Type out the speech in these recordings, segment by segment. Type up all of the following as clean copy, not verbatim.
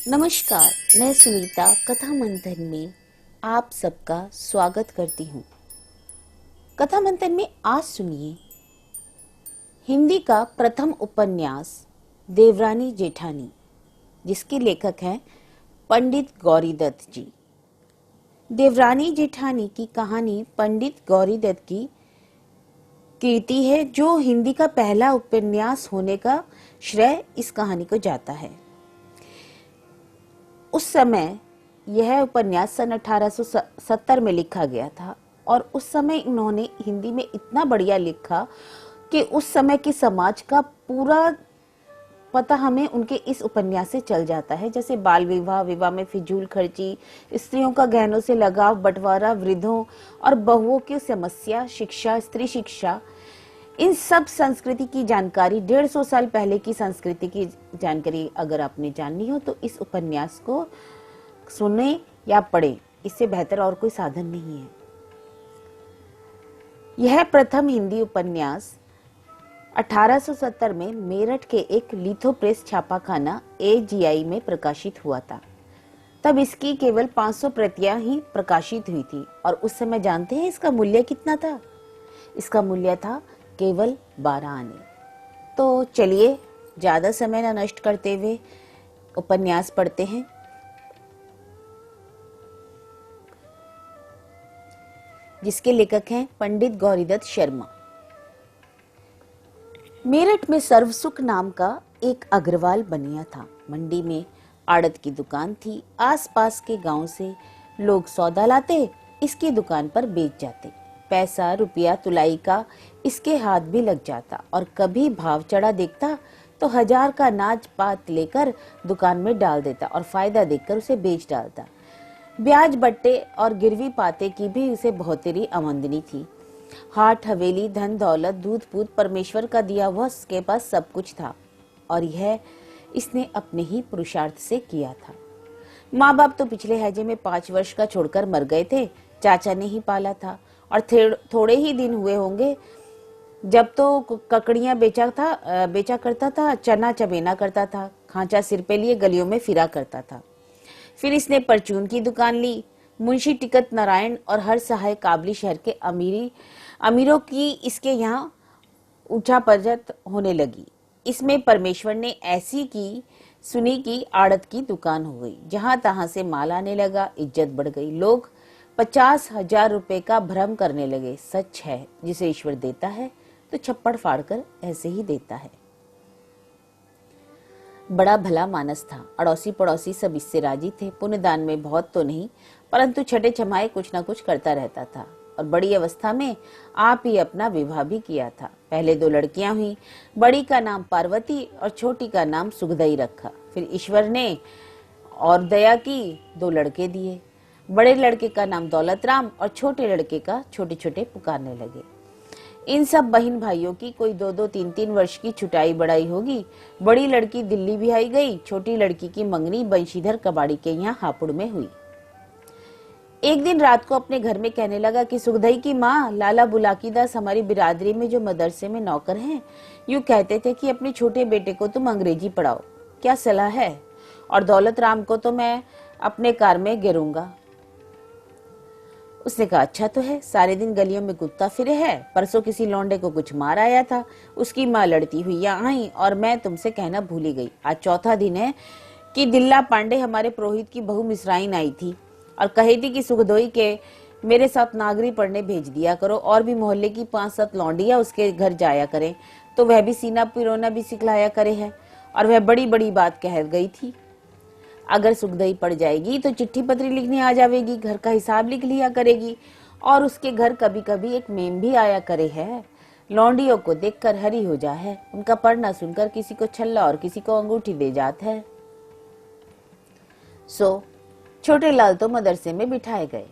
नमस्कार, मैं सुनीता कथा मंथन में आप सबका स्वागत करती हूँ। कथा मंथन में आज सुनिए हिंदी का प्रथम उपन्यास देवरानी जेठानी, जिसके लेखक हैं पंडित गौरीदत्त जी। देवरानी जेठानी की कहानी पंडित गौरीदत्त की कीर्ति है, जो हिंदी का पहला उपन्यास होने का श्रेय इस कहानी को जाता है। उस समय यह उपन्यास सन 1870 में लिखा गया था और उस समय इन्होंने हिंदी में इतना बढ़िया लिखा कि उस समय के समाज का पूरा पता हमें उनके इस उपन्यास से चल जाता है। जैसे बाल विवाह, विवाह में फिजूल खर्ची, स्त्रियों का गहनों से लगाव, बंटवारा, वृद्धों और बहुओं की समस्या, शिक्षा, स्त्री शिक्षा, इन सब संस्कृति की जानकारी, 150 साल पहले की संस्कृति की जानकारी अगर आपने जाननी हो तो इस उपन्यास को सुने या पढ़े, इससे बेहतर और कोई साधन नहीं है। यह प्रथम हिंदी उपन्यास 1870 में मेरठ के एक लिथो प्रेस छापाखाना AGI में प्रकाशित हुआ था। तब इसकी केवल 500 प्रतियां ही प्रकाशित हुई थी और उस समय जानते हैं इसका मूल्य कितना था? इसका मूल्य था केवल 12 आने। तो चलिए ज्यादा समय न नष्ट करते हुए उपन्यास पढ़ते हैं। जिसके लेखक हैं पंडित गौरीदत्त शर्मा। मेरठ में सर्वसुख नाम का एक अग्रवाल बनिया था। मंडी में आड़त की दुकान थी। आसपास के गांव से लोग सौदा लाते, इसकी दुकान पर बेच जाते। पैसा रुपया तुलाई का इसके हाथ भी लग जाता और कभी भाव चढ़ा देखता तो 1000 का नाज पात लेकर दुकान में डाल देता और फायदा देखकर उसे बेच डालता। ब्याज बट्टे और गिरवी पाते की भी उसे बहुत तेरी आमदनी थी। हाट हवेली, धन दौलत, दूध पूत परमेश्वर का दिया हुआ उसके पास सब कुछ था और यह इसने अपने ही पुरुषार्थ से किया था। माँ बाप तो पिछले हैजे में 5 वर्ष का छोड़कर मर गए थे। चाचा ने ही पाला था और थोड़े ही दिन हुए होंगे जब तो ककड़ियां बेचा करता था, चना चबेना करता था, खांचा सिर पे लिए गलियों में फिरा करता था। फिर इसने परचून की दुकान ली। मुंशी टिकट नारायण और हर सहाय काबली शहर के अमीरों की इसके यहाँ उठा पजत होने लगी। इसमें परमेश्वर ने ऐसी की सुनी की आड़त की दुकान हो गई। जहां तहां से माल आने लगा, इज्जत बढ़ गई। लोग 50,000 रुपए का भ्रम करने लगे। सच है, जिसे ईश्वर देता है तो छप्पड़ फाड़कर ऐसे ही देता है। बड़ा भला मानस था। अड़ोसी पड़ोसी सब इससे राजी थे। पुण्यदान में बहुत तो नहीं, परंतु छठे छमाहे कुछ न कुछ करता रहता था और बड़ी अवस्था में आप ही अपना विवाह भी किया था। पहले 2 लड़कियां हुई। बड़ी का नाम पार्वती और छोटी का नाम सुखदई रखा। फिर ईश्वर ने और दया की 2 लड़के दिए। बड़े लड़के का नाम दौलत राम और छोटे लड़के का छोटे छोटे पुकारने लगे। इन सब बहन भाइयों की कोई 2-2, 3-3 वर्ष की छुटाई बढ़ाई होगी। बड़ी लड़की दिल्ली भी आई गई। छोटी लड़की की मंगनी बंशीधर कबाड़ी के यहाँ हापुड़ में हुई। एक दिन रात को अपने घर में कहने लगा कि सुखदई की माँ लाला बुलाकीदास हमारी बिरादरी में जो मदरसे में नौकर हैं, यूं कहते थे कि अपने छोटे बेटे को तुम अंग्रेजी पढ़ाओ, क्या सलाह है? और दौलत राम को तो मैं अपने कार में गिरूंगा। उसने कहा अच्छा तो है, सारे दिन गलियों में कुत्ता फिरे है। परसों किसी लौंडे को कुछ मार आया था, उसकी माँ लड़ती हुई यहाँ आई और मैं तुमसे कहना भूल ही गई। आज चौथा दिन है कि दिल्ला पांडे हमारे पुरोहित की बहू मिसराइन आई थी और कही थी कि सुखदोई के मेरे साथ नागरी पढ़ने भेज दिया करो और भी मोहल्ले की 5-7 लौंडियां उसके घर जाया करें तो वह भी सीना पिरोना भी सिखलाया करे है। और वह बड़ी बड़ी बात कह गई थी, अगर सुखदई पड़ जाएगी तो चिट्ठी पत्री लिखने आ जाएगी, घर का हिसाब लिख लिया करेगी और उसके घर कभी कभी एक मेम भी आया करे है। लौंडियों को देखकर हरी हो जा है, उनका पढ़ना सुनकर किसी को छल्ला और किसी को अंगूठी दे जात है। सो छोटे लाल तो मदरसे में बिठाए गए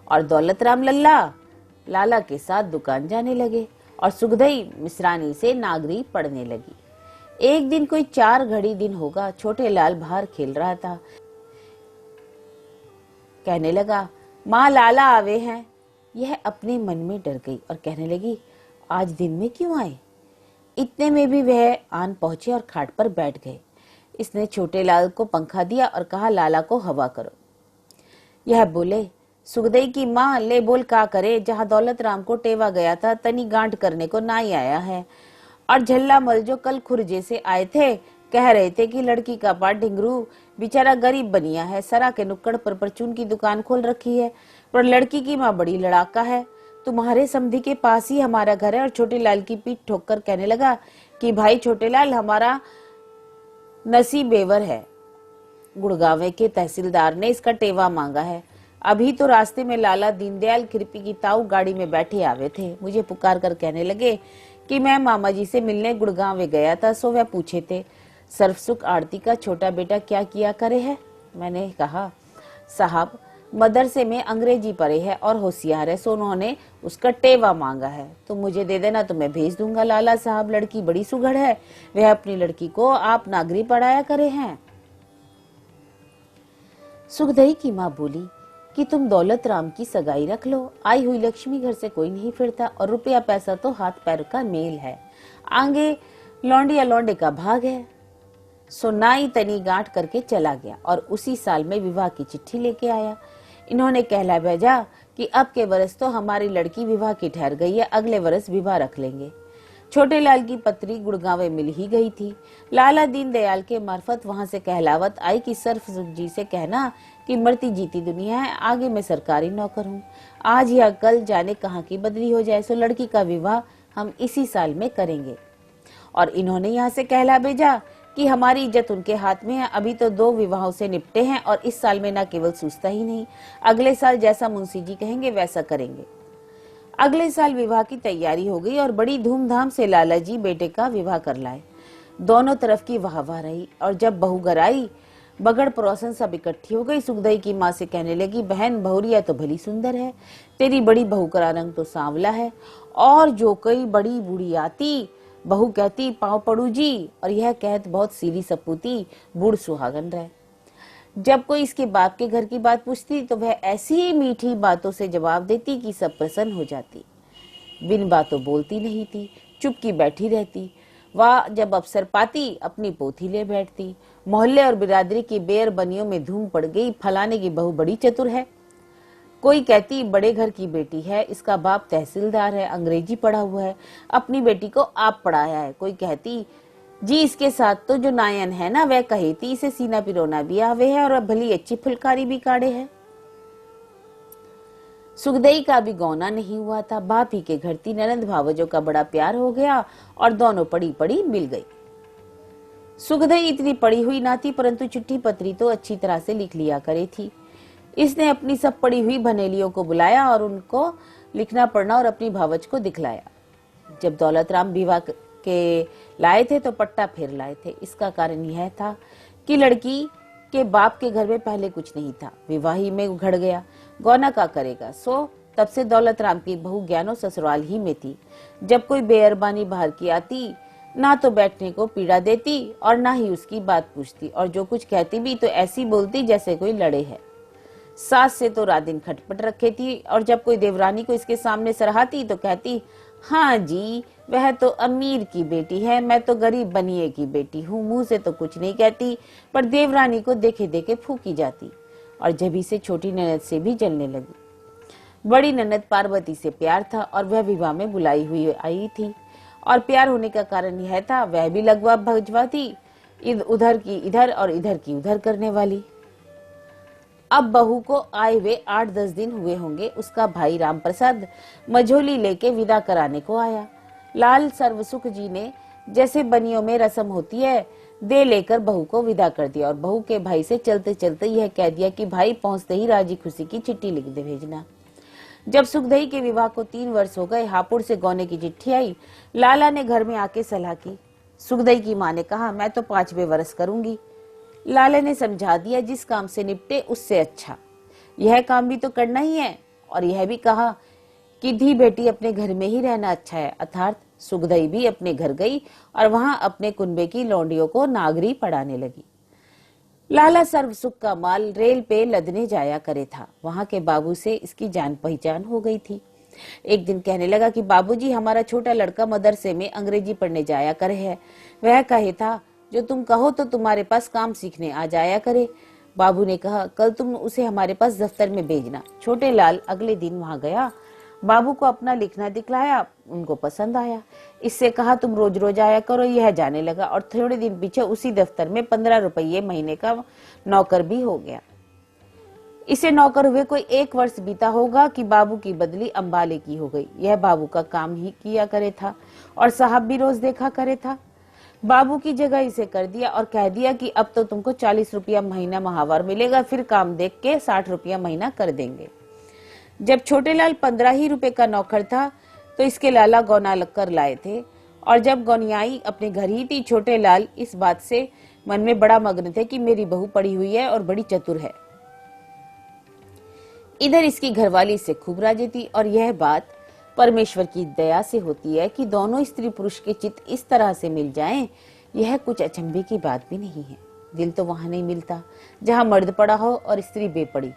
और दौलत राम लाला के साथ दुकान जाने लगे और सुखदई मिसरानी से नागरी पढ़ने लगी। एक दिन कोई 4 घड़ी दिन होगा, छोटे लाल बाहर खेल रहा था। कहने लगा माँ लाला आवे हैं। यह अपने मन में डर गई और कहने लगी आज दिन में क्यों आए? इतने में भी वह आन पहुंचे और खाट पर बैठ गए। इसने छोटे लाल को पंखा दिया और कहा, लाला को हवा करो। यह बोले, सुखदई की माँ ले बोल का करे, जहाँ दौलत राम को टेवा गया था तनी गांठ करने को ना ही आया है। और झल्ला मल जो कल खुरजे से आए थे कह रहे थे कि लड़की का पाट ढिंगरू बेचारा गरीब बनिया है, सरा के नुक्कड़ पर परचून की दुकान खोल रखी है, पर लड़की की माँ बड़ी लड़ाका है। तुम्हारे समधी के पास ही हमारा घर है। और छोटे लाल की पीठ ठोककर कहने लगा कि भाई छोटे लाल, हमारा नसीब बेवर है। गुड़गांव के तहसीलदार ने इसका टेवा मांगा है। अभी तो रास्ते में लाला दीनदयाल खिरपी की ताऊ गाड़ी में बैठे आवे थे, मुझे पुकार कर कहने लगे कि मैं मामा जी से मिलने गुड़गांव गया था, सो वह पूछे थे सर्वसुख आरती का छोटा बेटा क्या किया करे है। मैंने कहा, साहब मदरसे में अंग्रेजी पढ़े है और होशियार है, सो उन्होंने उसका टेवा मांगा है, तो मुझे दे देना तो मैं भेज दूंगा। लाला साहब लड़की बड़ी सुघड़ है, वह अपनी लड़की को आप नागरी पढ़ाया करे हैं। सुखदई की माँ बोली कि तुम दौलत राम की सगाई रख लो, आई हुई लक्ष्मी घर से कोई नहीं फिरता, और रुपया पैसा तो हाथ पैर का मेल है, आगे लौंडिया लौंडे का भाग है। सो नाई तनी गांठ करके चला गया और उसी साल में विवाह की चिट्ठी लेके आया। इन्होंने कहला भेजा कि अब के वर्ष तो हमारी लड़की विवाह की ठहर गई है, अगले वर्ष विवाह रख लेंगे। छोटे लाल की पत्री गुड़गांव मिल ही गई थी। लाला दीनदयाल के मार्फत वहां से कहलावत आई कि सर्वसुख जी से कहना कि मरती जीती दुनिया है, आगे मैं सरकारी नौकर हूँ, आज या कल जाने कहाँ की बदली हो जाए, सो लड़की का विवाह हम इसी साल में करेंगे। और इन्होंने यहाँ से कहला भेजा कि हमारी इज्जत उनके हाथ में है, अभी तो 2 विवाहों से निपटे हैं और इस साल में न केवल सूझता ही नहीं, अगले साल जैसा मुंशी जी कहेंगे वैसा करेंगे। अगले साल विवाह की तैयारी हो गई और बड़ी धूमधाम से लाला जी बेटे का विवाह कर लाए। दोनों तरफ की वाहवाह रही और जब बहू घर आई, बगड़ पड़ोसन सब इकट्ठी हो गई। सुखदई की माँ से कहने लगी, बहन बहुरिया तो भली सुंदर है, तेरी बड़ी बहू का रंग तो सांवला है, और जो कोई बड़ी बूढ़ी आती बहू कहती पाँव पड़ू जी, और यह कहत बहुत सीधी सपूती बूढ़ सुहागन रहे। जब कोई इसके बाप के घर की बात पूछती तो वह ऐसी मीठी बातों से जवाब देती कि सब प्रसन्न हो जाती। बिन बातों बोलती नहीं थी, चुपकी बैठी रहती। वह जब अवसर पाती अपनी पोथी ले बैठती। मोहल्ले और बिरादरी की बेर बनियों में धूम पड़ गई, फलाने की बहू बड़ी चतुर है। कोई कहती बड़े घर की बेटी है, इसका बाप तहसीलदार है, अंग्रेजी पढ़ा हुआ है, अपनी बेटी को आप पढ़ाया है। कोई कहती जी इसके साथ तो जो नायन है ना, वह कहेती इसे सीना पिरोना भी आवे है और भली अच्छी फुलकारी भी काढ़े है। सुखदई का भी गौना नहीं हुआ था, बाप ही के घर थी। ननद भावजों का बड़ा प्यार हो गया और दोनों पड़ी पड़ी मिल गई। सुखदई इतनी पड़ी हुई ना थी, परंतु चिट्ठी पत्री तो अच्छी तरह से लिख लिया करे थी। इसने अपनी सब पड़ी हुई बनेलियों को बुलाया और उनको लिखना पढ़ना और अपनी भावज को दिखलाया। जब दौलत राम विवाह के लाए थे तो पट्टा फेर लाए थे। इसका कारण यह था कि लड़की के बाप के घर में पहले कुछ नहीं था, विवाही में उघड़ गया, गौना का करेगा। सो तब से दौलत राम की बहू ज्ञानो ससुराल ही में थी। जब कोई बेअरबानी बाहर की आती, ना तो बैठने को पीड़ा देती और ना ही उसकी बात पूछती, और जो कुछ कहती भी तो ऐसी बोलती जैसे कोई लड़े है। सास से तो रात दिन खटपट रखे थी, और जब कोई देवरानी को इसके सामने सराहती तो कहती, हाँ जी वह तो अमीर की बेटी है, मैं तो गरीब बनिए की बेटी हूँ। मुंह से तो कुछ नहीं कहती, पर देवरानी को देखे देखे फूकी जाती, और जभी से छोटी ननद से भी जलने लगी। बड़ी ननद पार्वती से प्यार था और वह विवाह में बुलाई हुई आई थी, और प्यार होने का कारण यह था वह भी लगवा भजवा थी, उधर की इधर और इधर की उधर करने वाली। अब बहू को आए हुए 8-10 दिन हुए होंगे, उसका भाई राम प्रसाद मझोली लेके विदा कराने को आया। लाल सर्वसुख जी ने जैसे बनियों में रस्म होती है दे लेकर बहू को विदा कर दिया, और बहू के भाई से चलते चलते यह कह दिया कि भाई पहुंचते ही राजी खुशी की चिट्ठी लिख दे भेजना। जब सुखदई के विवाह को 3 वर्ष हो गए, हापुड़ से गौने की चिट्ठी आई। लाला ने घर में आके सलाह की। सुखदई की माँ ने कहा, मैं तो 5वें वर्ष करूंगी। लाला ने समझा दिया, जिस काम से निपटे उससे अच्छा यह काम भी तो करना ही है, और यह भी कहा कि धी बेटी अपने घर में ही रहना अच्छा है। अर्थात सुखदई भी अपने घर गई और वहां अपने कुनबे की लौंडियों को नागरी पढ़ाने लगी। लाला सर्वसुख का माल रेल पे लदने जाया करे था। वहां के बाबू से इसकी जान पहचान हो गई थी। एक दिन कहने लगा कि बाबूजी, हमारा छोटा लड़का मदरसे में अंग्रेजी पढ़ने जाया करे है। वह कहे था, जो तुम कहो तो तुम्हारे पास काम सीखने आ जाया करे। बाबू ने कहा, कल तुम उसे हमारे पास दफ्तर में भेजना। छोटे लाल अगले दिन वहां गया, बाबू को अपना लिखना दिखलाया, उनको पसंद आया। इससे कहा, तुम रोज रोज आया करो। यह जाने लगा और थोड़े दिन पीछे उसी दफ्तर में 15 रुपये महीने का नौकर भी हो गया। इसे नौकर हुए कोई 1 वर्ष बीता होगा कि बाबू की बदली अंबाले की हो गई। यह बाबू का काम ही किया करे था और साहब भी रोज देखा करे था। बाबू की जगह इसे कर दिया और कह दिया कि अब तो तुमको 40 रुपया महीना माहवार मिलेगा, फिर काम देख के 60 रुपया महीना कर देंगे। जब छोटे लाल 15 ही रुपए का नौकर था तो इसके लाला गौना लग कर लाए थे, और जब गौनियाई अपने घर ही थी, छोटे लाल इस बात से मन में बड़ा मग्न थे कि मेरी बहू पड़ी हुई है और बड़ी चतुर है। इधर इसकी घरवाली इससे खूब राजी थी, और यह बात परमेश्वर की दया से होती है कि दोनों स्त्री पुरुष के चित्त इस तरह से मिल जाएं, यह कुछ अचंभे की बात भी नहीं है। दिल तो वहां नहीं मिलता जहां मर्द पड़ा हो और स्त्री बेपड़ी,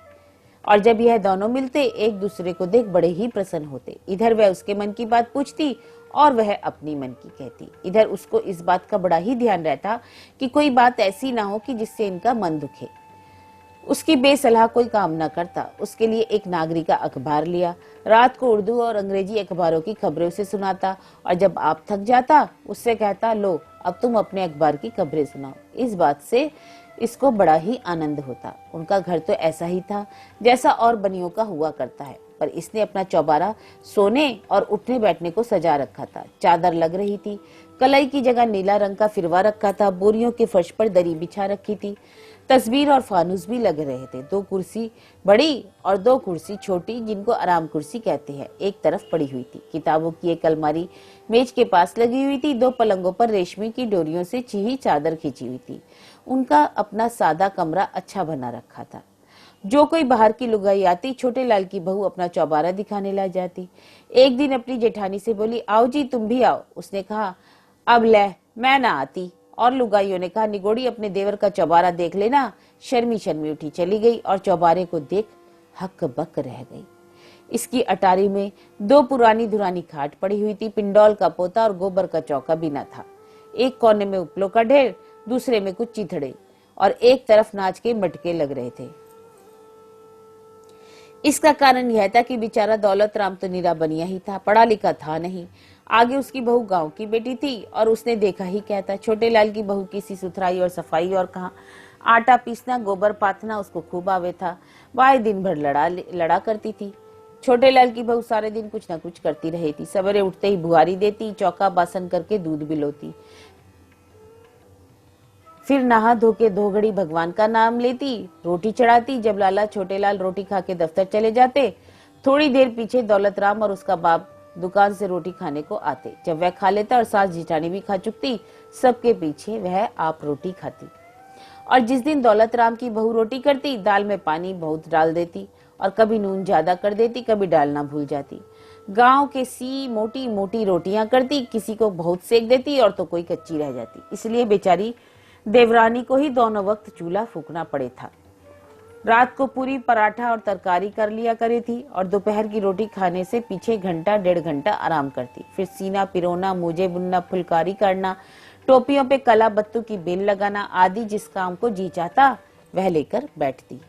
और जब यह दोनों मिलते एक दूसरे को देख बड़े ही प्रसन्न होते। इधर वह उसके मन की बात पूछती और वह अपनी मन की कहती। इधर उसको इस बात का बड़ा ही ध्यान रहता कि कोई बात ऐसी ना हो कि जिससे इनका मन दुखे। उसकी बेसलाह कोई काम न करता। उसके लिए एक नागरिक का अखबार लिया, रात को उर्दू और अंग्रेजी अखबारों की खबरें उसे सुनाता, और जब आप थक जाता उससे कहता, लो अब तुम अपने अखबार की खबरें सुनाओ। इस बात से इसको बड़ा ही आनंद होता। उनका घर तो ऐसा ही था जैसा और बनियों का हुआ करता है, पर इसने अपना चौबारा सोने और उठने बैठने को सजा रखा था। चादर लग रही थी, कलाई की जगह नीला रंग का फिरवा रखा था, बोरियों के फर्श पर दरी बिछा रखी थी, तस्वीर और फानूस भी लग रहे थे। 2 कुर्सी बड़ी और 2 कुर्सी छोटी, जिनको आराम कुर्सी कहते हैं, एक तरफ पड़ी हुई थी। किताबों की एक अलमारी मेज के पास लगी हुई थी। 2 पलंगों पर रेशमी की डोरियों से छिही चादर खींची हुई थी। उनका अपना सादा कमरा अच्छा बना रखा था। जो कोई बाहर की लुगाई आती, छोटे लाल की बहू अपना चौबारा दिखाने लग जाती। एक दिन अपनी जेठानी से बोली, आओ जी तुम भी आओ। उसने कहा, अब ले मैं ना आती। और लुगाइयों ने कहा, निगोड़ी अपने देवर का चौबारा देख लेना। शर्मी शर्मी उठी चली गई और चौबारे को देख हक बक रह गई। इसकी अटारी में 2 पुरानी धुरानी खाट पड़ी हुई थी, पिंडौल का पोता और गोबर का चौका भी न था। एक कोने में उपलों का ढेर, दूसरे में कुछ चिथड़े, और एक तरफ नाच के मटके लग रहे थे। इसका कारण यह था कि बेचारा दौलत राम तो निरा बनिया ही था, पढ़ा लिखा था नहीं। आगे उसकी बहू गांव की बेटी थी और उसने देखा ही क्या था। छोटे लाल की बहू किसी सुथराई और सफाई और कहा, आटा पीसना गोबर पाथना उसको खूब आवे था। वह दिन भर लड़ा करती थी। छोटे लाल की बहू सारे दिन कुछ न कुछ करती रही थी। सवेरे उठते ही बुहारी देती, चौका बासन करके दूध बिलोती, फिर नहा धो के 2 घड़ी भगवान का नाम लेती, रोटी चढ़ाती। जब लाला छोटे लाल रोटी खा के दफ्तर चले जाते, थोड़ी देर पीछे दौलत राम और उसका बाप दुकान से रोटी खाने को आते। जब वह खा लेता और सास जिठानी भी खा चुकती, सबके पीछे वह आप रोटी खाती। और जिस दिन दौलत राम की बहू रोटी करती, दाल में पानी बहुत डाल देती और कभी नून ज्यादा कर देती, कभी डालना भूल जाती। गांव के सी मोटी मोटी रोटियां करती, किसी को बहुत सेक देती और तो कोई कच्ची रह जाती। इसलिए बेचारी देवरानी को ही दोनों वक्त चूल्हा फूकना पड़े था। रात को पूरी पराठा और तरकारी कर लिया करे थी और दोपहर की रोटी खाने से पीछे घंटा 1.5 घंटा आराम करती। फिर सीना पिरोना, मोजे बुनना, फुलकारी करना, टोपियों पे कला बत्तू की बेल लगाना आदि जिस काम को जी चाहता वह लेकर बैठती।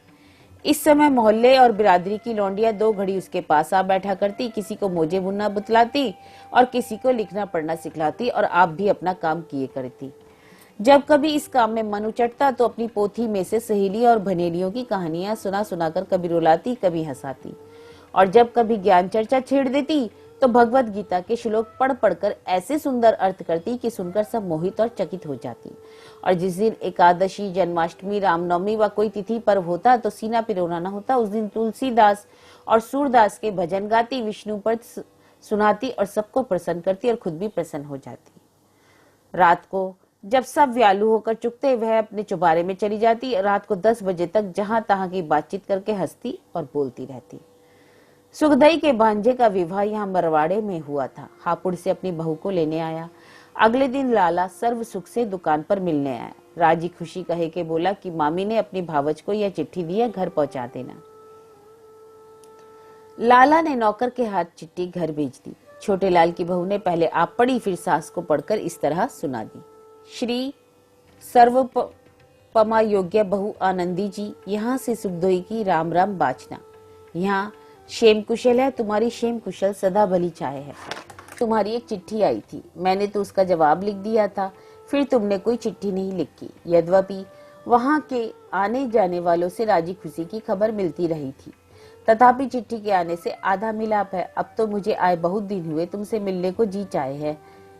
इस समय मोहल्ले और बिरादरी की लौंडियां 2 घड़ी उसके पास आ बैठा करती, किसी को मोजे बुनना बतलाती और किसी को लिखना पढ़ना सिखलाती, और आप भी अपना काम किए करती। जब कभी इस काम में मन उचटता तो अपनी पोथी में से सहेली और बनेलियों की कहानियां सुना सुनाकर कभी रुलाती कभी हंसाती, और जब कभी ज्ञान चर्चा छेड़ देती तो भगवत गीता के श्लोक पढ़ पढ़कर ऐसे सुंदर अर्थ करती कि सुनकर सब मोहित और चकित हो जाती। और जिस दिन एकादशी, जन्माष्टमी, रामनवमी व कोई तिथि पर्व होता तो सीना पिरोना न होता, उस दिन तुलसीदास और सूरदास के भजन गाती, विष्णु पर सुनाती और सबको प्रसन्न करती और खुद भी प्रसन्न हो जाती। रात को जब सब व्यालू होकर चुकते वह अपने चौबारे में चली जाती। रात को 10 बजे तक जहां तहां की बातचीत करके हंसती और बोलती रहती। सुखदई के भांजे का विवाह यहाँ मरवाड़े में हुआ था। हापुड़ से अपनी बहू को लेने आया। अगले दिन लाला सर्व सुख से दुकान पर मिलने आया। राजी खुशी कहे के बोला कि मामी ने अपनी भावज को यह चिट्ठी दी है, घर पहुंचा देना। लाला ने नौकर के हाथ चिट्ठी घर भेज दी। छोटे लाल की बहू ने पहले आप पढ़ी, फिर सास को पढ़कर इस तरह सुना दी। श्री सर्वपमा योग्य बहु आनंदी जी, यहाँ से सुखदोई की राम राम बाचना। यहाँ क्षेम कुशल है, तुम्हारी क्षेम कुशल सदा भली चाहे है। तुम्हारी एक चिट्ठी आई थी, मैंने तो उसका जवाब लिख दिया था, फिर तुमने कोई चिट्ठी नहीं लिखी। यद्यपि वहाँ के आने जाने वालों से राजी खुशी की खबर मिलती रही थी, तथापि चिट्ठी के आने से आधा मिलाप है। अब तो मुझे आए बहुत दिन हुए, तुमसे मिलने को जी चाहे है।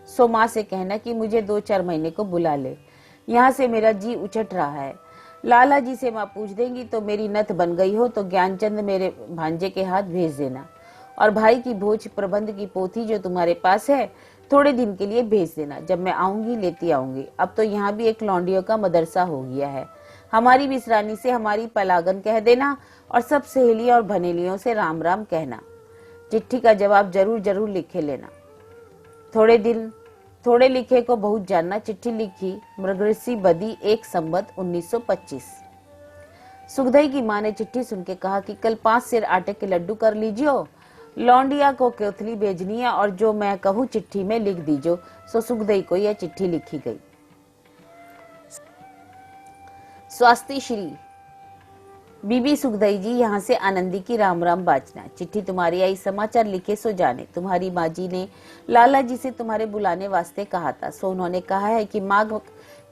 सो माँ से कहना कि मुझे 2-4 महीने को बुला ले, यहाँ से मेरा जी उछट रहा है। लाला जी से माँ पूछ देंगी तो मेरी नथ बन गई हो तो ज्ञानचंद मेरे भांजे के हाथ भेज देना, और भाई की भोज प्रबंध की पोथी जो तुम्हारे पास है थोड़े दिन के लिए भेज देना। जब मैं आऊंगी लेती आऊंगी। अब तो यहाँ भी एक लौंडियों का मदरसा हो गया है। हमारी विसरानी से हमारी पलागन कह देना, और सब सहेलियों और बनेलियों से राम राम कहना। चिट्ठी का जवाब जरूर जरूर लिखे लेना। थोड़े लिखे को बहुत जानना। चिट्ठी लिखी मृगऋषि बदी 1 संवत 1925। सुखदई की माँ ने चिट्ठी सुन के कहा कि कल 5 सेर आटे के लड्डू कर लीजियो, लौंडिया को कोथली भेजनी है, और जो मैं कहूँ चिट्ठी में लिख दीजो। सो सुखदई को यह चिट्ठी लिखी गई। स्वास्ति श्री बीबी सुखदई जी, यहाँ से आनंदी की राम राम बाचना। चिट्ठी तुम्हारी आई, समाचार लिखे सो जाने। तुम्हारी माँ जी ने लाला जी से तुम्हारे बुलाने वास्ते कहा था, सो उन्होंने कहा है कि माघ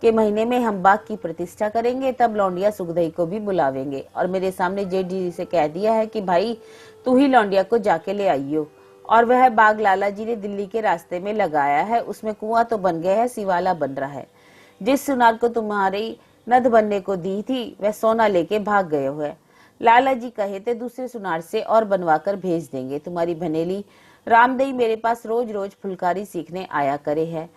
के महीने में हम बाग की प्रतिष्ठा करेंगे, तब लौंडिया सुखदई को भी बुलावेंगे। और मेरे सामने जेठ जी से कह दिया है कि भाई तू ही लौंडिया को जाके ले आइयो। और वह बाग लाला जी ने दिल्ली के रास्ते में लगाया है, उसमें कुआं तो बन गया है, सिवाला बन रहा है। जिस सुनार को तुम्हारी नद बनने को दी थी वह सोना लेके भाग गए हुए। लाला जी कहे थे दूसरे सुनार से और बनवाकर भेज देंगे। तुम्हारी बनेली रामदई मेरे पास रोज रोज फुलकारी सीखने आया करे है।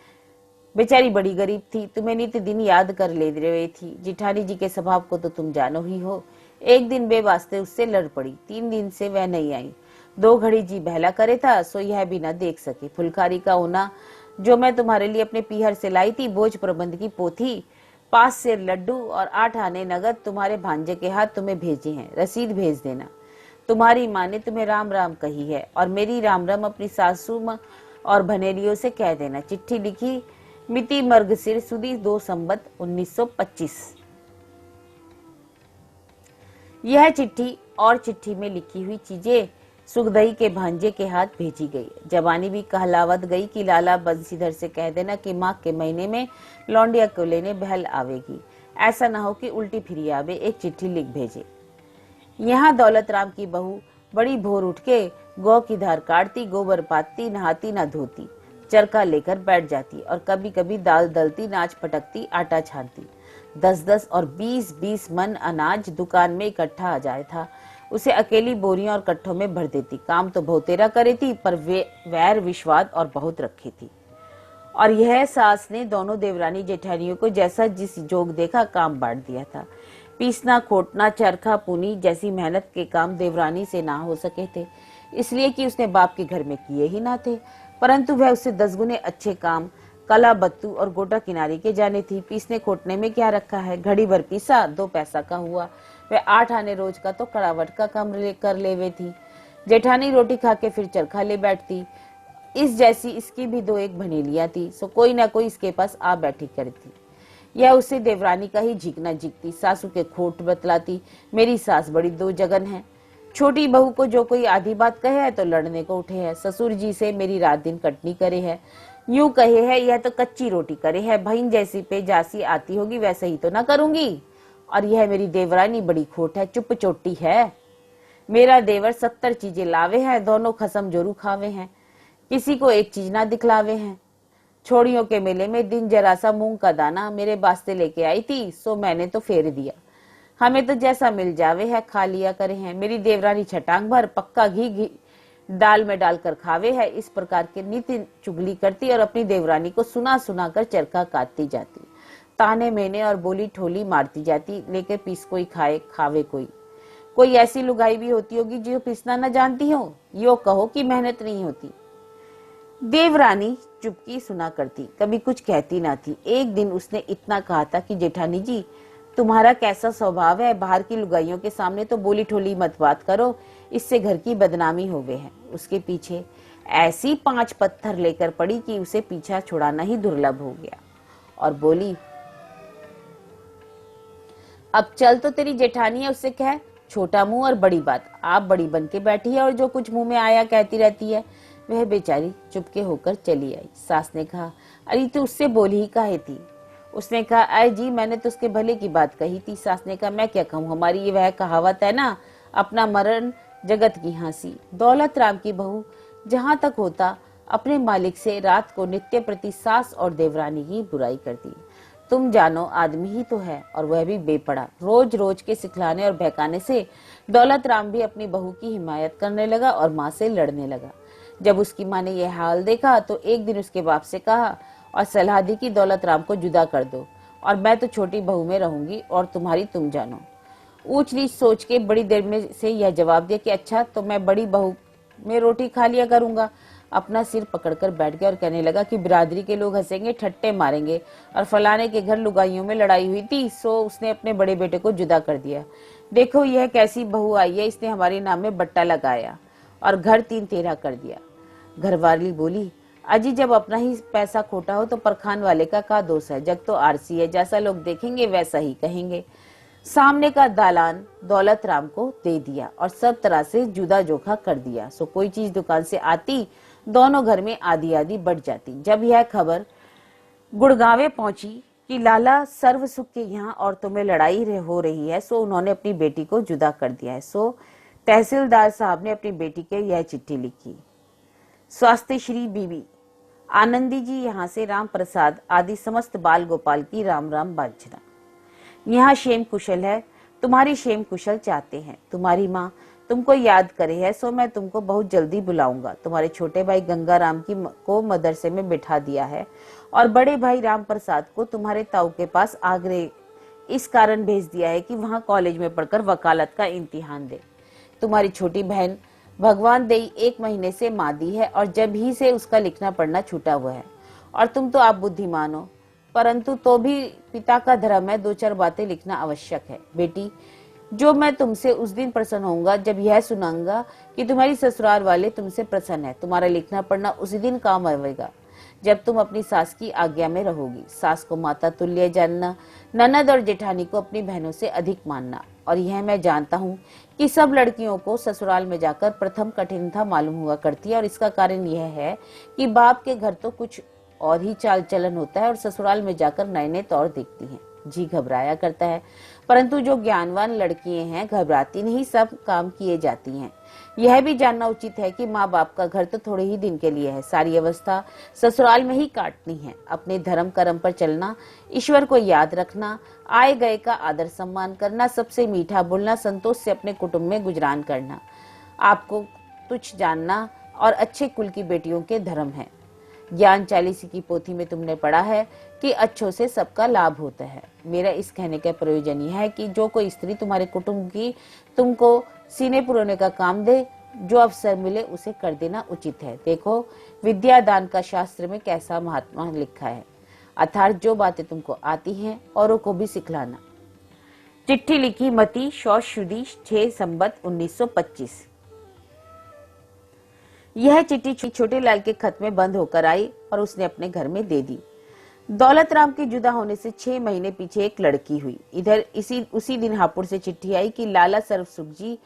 बेचारी बड़ी गरीब थी, तुम्हें नित्य दिन याद कर ले रही थी। जिठानी जी के स्वभाव को तो तुम जानो ही हो। एक दिन बेवास्ते उससे लड़ पड़ी, 3 दिन से वह नहीं आई। 2 घड़ी जी बहला करे था, सो यह भी न देख सकी। फुलकारी का ओना जो मैं तुम्हारे लिए अपने पीहर से लाई थी, बोझ प्रबंध की पोथी, 5 सेर लड्डू और 8 आने नगद तुम्हारे भांजे के हाथ तुम्हें भेजे हैं। रसीद भेज देना। तुम्हारी माँ ने तुम्हें राम राम कही है, और मेरी राम राम अपनी सासू माँ और भनेलियों से कह देना। चिट्ठी लिखी मिति मर्गशिर सुदी 2 संवत 1925। यह चिट्ठी और चिट्ठी में लिखी हुई चीजें सुखदई के भांजे के हाथ भेजी गई। जवानी भी कहलावत गई कि लाला बंसीधर से कह देना कि माघ के महीने में लौंडिया को लेने बहल आवेगी। ऐसा न हो कि उल्टी फिरी आवे, एक चिट्ठी लिख भेजे। यहाँ दौलत राम की बहू बड़ी भोर उठ के गौ की धार काटती, गोबर पाती, नहाती न धोती, चरखा लेकर बैठ जाती, और कभी कभी दाल दलती, नाच पटकती, आटा छानती। 10-10 और 20-20 मन अनाज दुकान में इकट्ठा आ जाए था। उसे अकेली बोरियों और कट्ठों में भर देती। काम तो बहुतेरा करे थी, पर वैर विश्वाद और बहुत रखी थी। और यह सास ने दोनों देवरानी जेठानियों को जैसा जिस जोग देखा काम बांट दिया था। पीसना, खोटना, चरखा पुनी जैसी मेहनत के काम देवरानी से ना हो सके थे, इसलिए कि उसने बाप के घर में किए ही ना थे। परंतु वह उससे 10 गुने अच्छे काम कला बत्तू और गोटा किनारी के जाने थी। पीसने खोटने में क्या रखा है, घड़ी भर पीसा 2 पैसा का हुआ। वह 8 आने रोज का तो कड़ावट का काम कर लेवे थी। जेठानी रोटी खा के फिर चरखा ले बैठती। इस जैसी इसकी भी 2-1 बनेलियां थी, सो कोई ना कोई इसके पास आ बैठी करती। यह उससे देवरानी का ही झिकना झिकती, सासू के खोट बतलाती। मेरी सास बड़ी 2 जगन है। छोटी बहू को जो कोई आधी बात कहे है तो लड़ने को उठे है। ससुर जी से मेरी रात दिन कटनी करे है। यूं कहे है यह तो कच्ची रोटी करे है, बहन जैसी पे जासी आती होगी वैसे ही तो ना करूंगी। और यह मेरी देवरानी बड़ी खोट है, चुप चोटी है। मेरा देवर 70 चीजें लावे हैं, दोनों खसम जोरू खावे हैं, किसी को एक चीज ना दिखलावे हैं। छोड़ियों के मेले में दिन जरा सा मूंग का दाना मेरे वास्ते लेके आई थी, सो मैंने तो फेर दिया। हमें तो जैसा मिल जावे है खा लिया करे हैं। मेरी देवरानी छटांग भर पक्का घी दाल में डालकर खावे है। इस प्रकार के नित्य चुगली करती और अपनी देवरानी को सुना सुना कर चरखा काटती जाती, ताने मेने और बोली ठोली मारती जाती। लेकर पीस कोई खाए, खावे कोई ऐसी लुगाई भी होती होगी जो पीसना न जानती हो। यो कहो कि मेहनत नहीं होती। देवरानी चुपकी सुना करती, कभी कुछ कहती ना थी। एक दिन उसने इतना कहा था कि जेठानी जी तुम्हारा कैसा स्वभाव है, बाहर की लुगाइयों के सामने तो बोली ठोली मत बात करो, इससे घर की बदनामी हो गए है। उसके पीछे ऐसी 5 पत्थर लेकर पड़ी कि उसे पीछा छुड़ाना ही दुर्लभ हो गया, और बोली अब चल तो तेरी जेठानी है उससे कह, छोटा मुंह और बड़ी बात, आप बड़ी बन के बैठी है और जो कुछ मुंह में आया कहती रहती है। वह बेचारी चुपके होकर चली आई। सास ने कहा, अरे तू उससे बोली ही काहे थी? उसने कहा, आए जी मैंने तो उसके भले की बात कही थी। सास ने कहा, मैं क्या कहूँ, हमारी ये वह कहावत है ना, अपना मरण जगत की हंसी। दौलत राम की बहू जहां तक होता अपने मालिक से रात को नित्य प्रति सास और देवरानी की बुराई करती। तुम जानो आदमी ही तो है, और वह भी बेपड़ा। रोज रोज के सिखलाने और बहकाने से दौलत राम भी अपनी बहू की हिमायत करने लगा और माँ से लड़ने लगा। जब उसकी माँ ने यह हाल देखा तो एक दिन उसके बाप से कहा और सलाह दी कि दौलत राम को जुदा कर दो और मैं तो छोटी बहू में रहूंगी और तुम्हारी तुम जानो। ऊंच नीच सोच के बड़ी देर में से यह जवाब दिया कि अच्छा तो मैं बड़ी बहू में रोटी खा लिया करूंगा। अपना सिर पकड़कर बैठ गया और कहने लगा कि बिरादरी के लोग हंसेंगे, ठट्टे मारेंगे, और फलाने के घर लुगाइयों में लड़ाई हुई थी सो उसने अपने बड़े बेटे को जुदा कर दिया। देखो यह कैसी बहू आई है, इसने हमारे नाम में बट्टा लगाया और घर 3 तेरह कर दिया। घरवाली बोली, अजी जब अपना ही पैसा खोटा हो तो परखान वाले का क्या दोष है? जग तो आरसी है, जैसा लोग देखेंगे वैसा ही कहेंगे। सामने का दालान दौलत राम को दे दिया और सब तरह से जुदा जोखा कर दिया। सो कोई चीज दुकान से आती, दोनों घर में आधी आधी बढ़ जाती। जब यह खबर गुड़गांवे पहुंची कि लाला सर्व सुख के यहाँ औरतों में लड़ाई हो रही है, सो उन्होंने अपनी बेटी को जुदा कर दिया है। सो तहसीलदार साहब ने अपनी बेटी के यह चिट्ठी लिखी। स्वास्थ्य श्री बीबी आनंदी जी, यहाँ से राम प्रसाद आदि समस्त बाल गोपाल की राम राम बांछना। यहाँ क्षेम कुशल है, तुम्हारी क्षेम कुशल चाहते हैं। तुम्हारी माँ तुमको याद करे है, सो मैं तुमको बहुत जल्दी बुलाऊंगा। तुम्हारे छोटे भाई गंगाराम को मदरसे में बिठा दिया है और बड़े भाई राम प्रसाद को तुम्हारे ताऊ के पास आगरे इस कारण भेज दिया है कि वहाँ कॉलेज में पढ़कर वकालत का इम्तिहान दे। तुम्हारी छोटी बहन भगवान देई 1 महीने से मादी है और जब ही से उसका लिखना पढ़ना छूटा हुआ है। और तुम तो आप बुद्धिमान हो, परंतु तो भी पिता का धर्म है 2-4 बातें लिखना आवश्यक है। बेटी, जो मैं तुमसे उस दिन प्रसन्न होऊंगा जब यह सुनाऊंगा कि तुम्हारी ससुराल वाले तुमसे प्रसन्न है। तुम्हारा लिखना पढ़ना उसी दिन काम आएगा जब तुम अपनी सास की आज्ञा में रहोगी। सास को माता तुल्य जानना, ननद और जेठानी को अपनी बहनों से अधिक मानना। और यह मैं जानता हूँ कि सब लड़कियों को ससुराल में जाकर प्रथम कठिनता मालूम हुआ करती है, और इसका कारण यह है कि बाप के घर तो कुछ और ही चाल चलन होता है और ससुराल में जाकर नए नए तौर देखती हैं। जी घबराया करता है, परंतु जो ज्ञानवान लड़कियां हैं घबराती नहीं, सब काम किए जाती हैं। यह भी जानना उचित है कि माँ बाप का घर तो थोड़े ही दिन के लिए है, सारी अवस्था ससुराल में ही काटनी है। अपने धर्म कर्म पर चलना, ईश्वर को याद रखना, आए गए का आदर सम्मान करना, सबसे मीठा बोलना, संतोष से अपने कुटुंब में गुजरान करना, आपको तुच्छ जानना और अच्छे कुल की बेटियों के धर्म है। ज्ञान 40 की पोथी में तुमने पढ़ा है कि अच्छों से सबका लाभ होता है। मेरा इस कहने का प्रयोजन यह है कि जो कोई स्त्री तुम्हारे कुटुंब की तुमको सीने पुरोने का काम दे, जो अवसर मिले उसे कर देना उचित है। देखो विद्यादान का शास्त्र में कैसा महात्मा लिखा है, अर्थात जो बातें तुमको आती हैं औरों को भी सिखलाना। चिट्ठी लिखी मती शौशुदी 6 संबत 1925। यह चिट्ठी छोटे लाल के खत में बंद होकर आई और उसने अपने घर में दे दी। दौलत राम के जुदा होने से 6 महीने पीछे एक लड़की हुई। इधर उसी दिन हापुड़ से चिट्ठी आई कि लाला सर्वसुख जी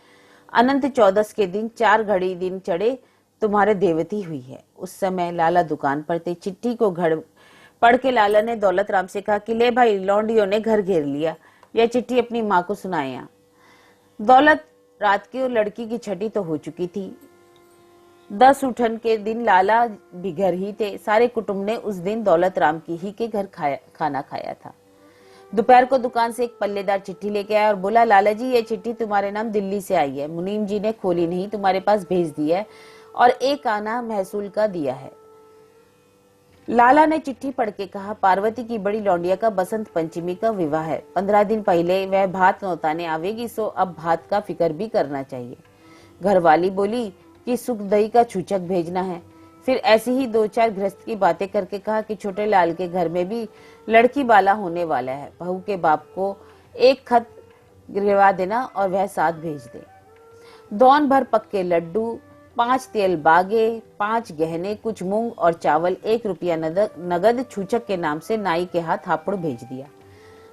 अनंत 14 के दिन 4 घड़ी दिन चढ़े तुम्हारे देवती हुई है। उस समय लाला दुकान पर थे। चिट्ठी को पढ़ के लाला ने दौलत राम से कहा कि ले भाई, लौंडियों ने घर घेर लिया, यह चिट्ठी अपनी माँ को सुनाया। दौलत रात की लड़की की छठी तो हो चुकी थी। 10 उठन के दिन लाला भी घर ही थे। सारे कुटुंब ने उस दिन दौलत राम की ही के घर खाना खाया था। दोपहर को दुकान से एक पल्लेदार चिट्ठी लेके आया और बोला, लाला जी ये चिट्ठी तुम्हारे नाम दिल्ली से आई है, मुनीम जी ने खोली नहीं, तुम्हारे पास भेज दी है और 1 आना महसूल का दिया है। लाला ने चिट्ठी पढ़ के कहा, पार्वती की बड़ी लौंडिया का बसंत पंचमी का विवाह है। 15 दिन पहले वह भात नौताने आवेगी, सो अब भात का फिक्र भी करना चाहिए। घरवाली बोली कि सुख दही का छूचक भेजना है। फिर ऐसी ही 2-4 गृहस्थ की बातें करके कहा कि छोटे लाल के घर में भी लड़की वाला होने वाला है, बहू के बाप को एक खत गिरवा देना और वह साथ भेज दे। दौन भर पक्के लड्डू, 5 तेल बागे, 5 गहने, कुछ मूंग और चावल, 1 रुपया नगद छूचक के नाम से नाई के हाथ हापुड़ भेज दिया।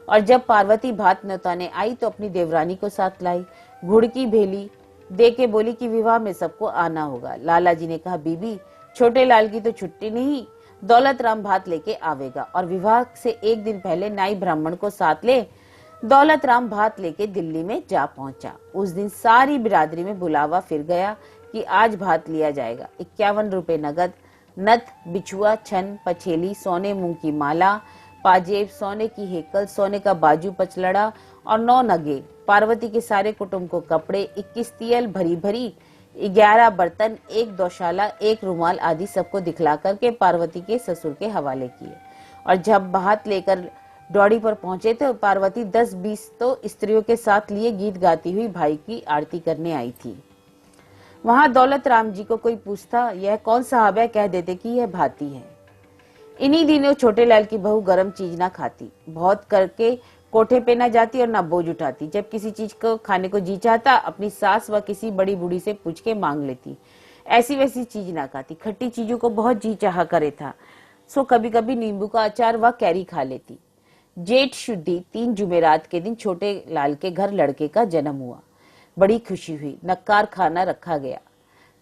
और जब पार्वती भात न्योताने आई तो अपनी देवरानी को साथ लाई। गुड़ की भेली दे के बोली कि विवाह में सबको आना होगा। लाला जी ने कहा, बीबी छोटे लाल की तो छुट्टी नहीं, दौलत राम भात लेके आवेगा और विवाह से एक दिन पहले नाई ब्राह्मण को साथ ले। दौलत राम भात लेके दिल्ली में जा पहुंचा। उस दिन सारी बिरादरी में बुलावा फिर गया कि आज भात लिया जाएगा। 51 रुपए नगद, नथ, बिछुआ, छन, पछेली, सोने मूंग की माला, पाजेब, सोने की हेकल, सोने का बाजू पचलड़ा और 9 नगे। पार्वती के सारे कुटुंब को कपड़े, 21 तियल भरी भरी, 11 बर्तन, 1 दोशाला, 1 रुमाल आदि सबको दिखला करके पार्वती के ससुर के हवाले किए। और जब भात लेकर डौड़ी पर पहुंचे तो पार्वती 10-20 तो स्त्रियों के साथ लिए गीत गाती हुई भाई की आरती करने आई थी। वहां दौलत राम जी को कोई पूछता, यह कौन साहब है, कह देते कि यह भाती है। इन्हीं दिनों छोटे लाल की बहू गरम चीज ना खाती, बहुत करके कोठे पे ना जाती और ना बोझ उठाती। जब किसी चीज को खाने को जी चाहता अपनी सास व किसी बड़ी बूढ़ी से पूछ के मांग लेती। ऐसी वैसी चीज ना खाती, खट्टी चीजों को बहुत जी चाह करे था। सो कभी कभी नींबू का अचार व कैरी खा लेती। जेठ शुद्धि 3 जुमेरात के दिन छोटे लाल के घर लड़के का जन्म हुआ। बड़ी खुशी हुई। नक्कार खाना रखा गया,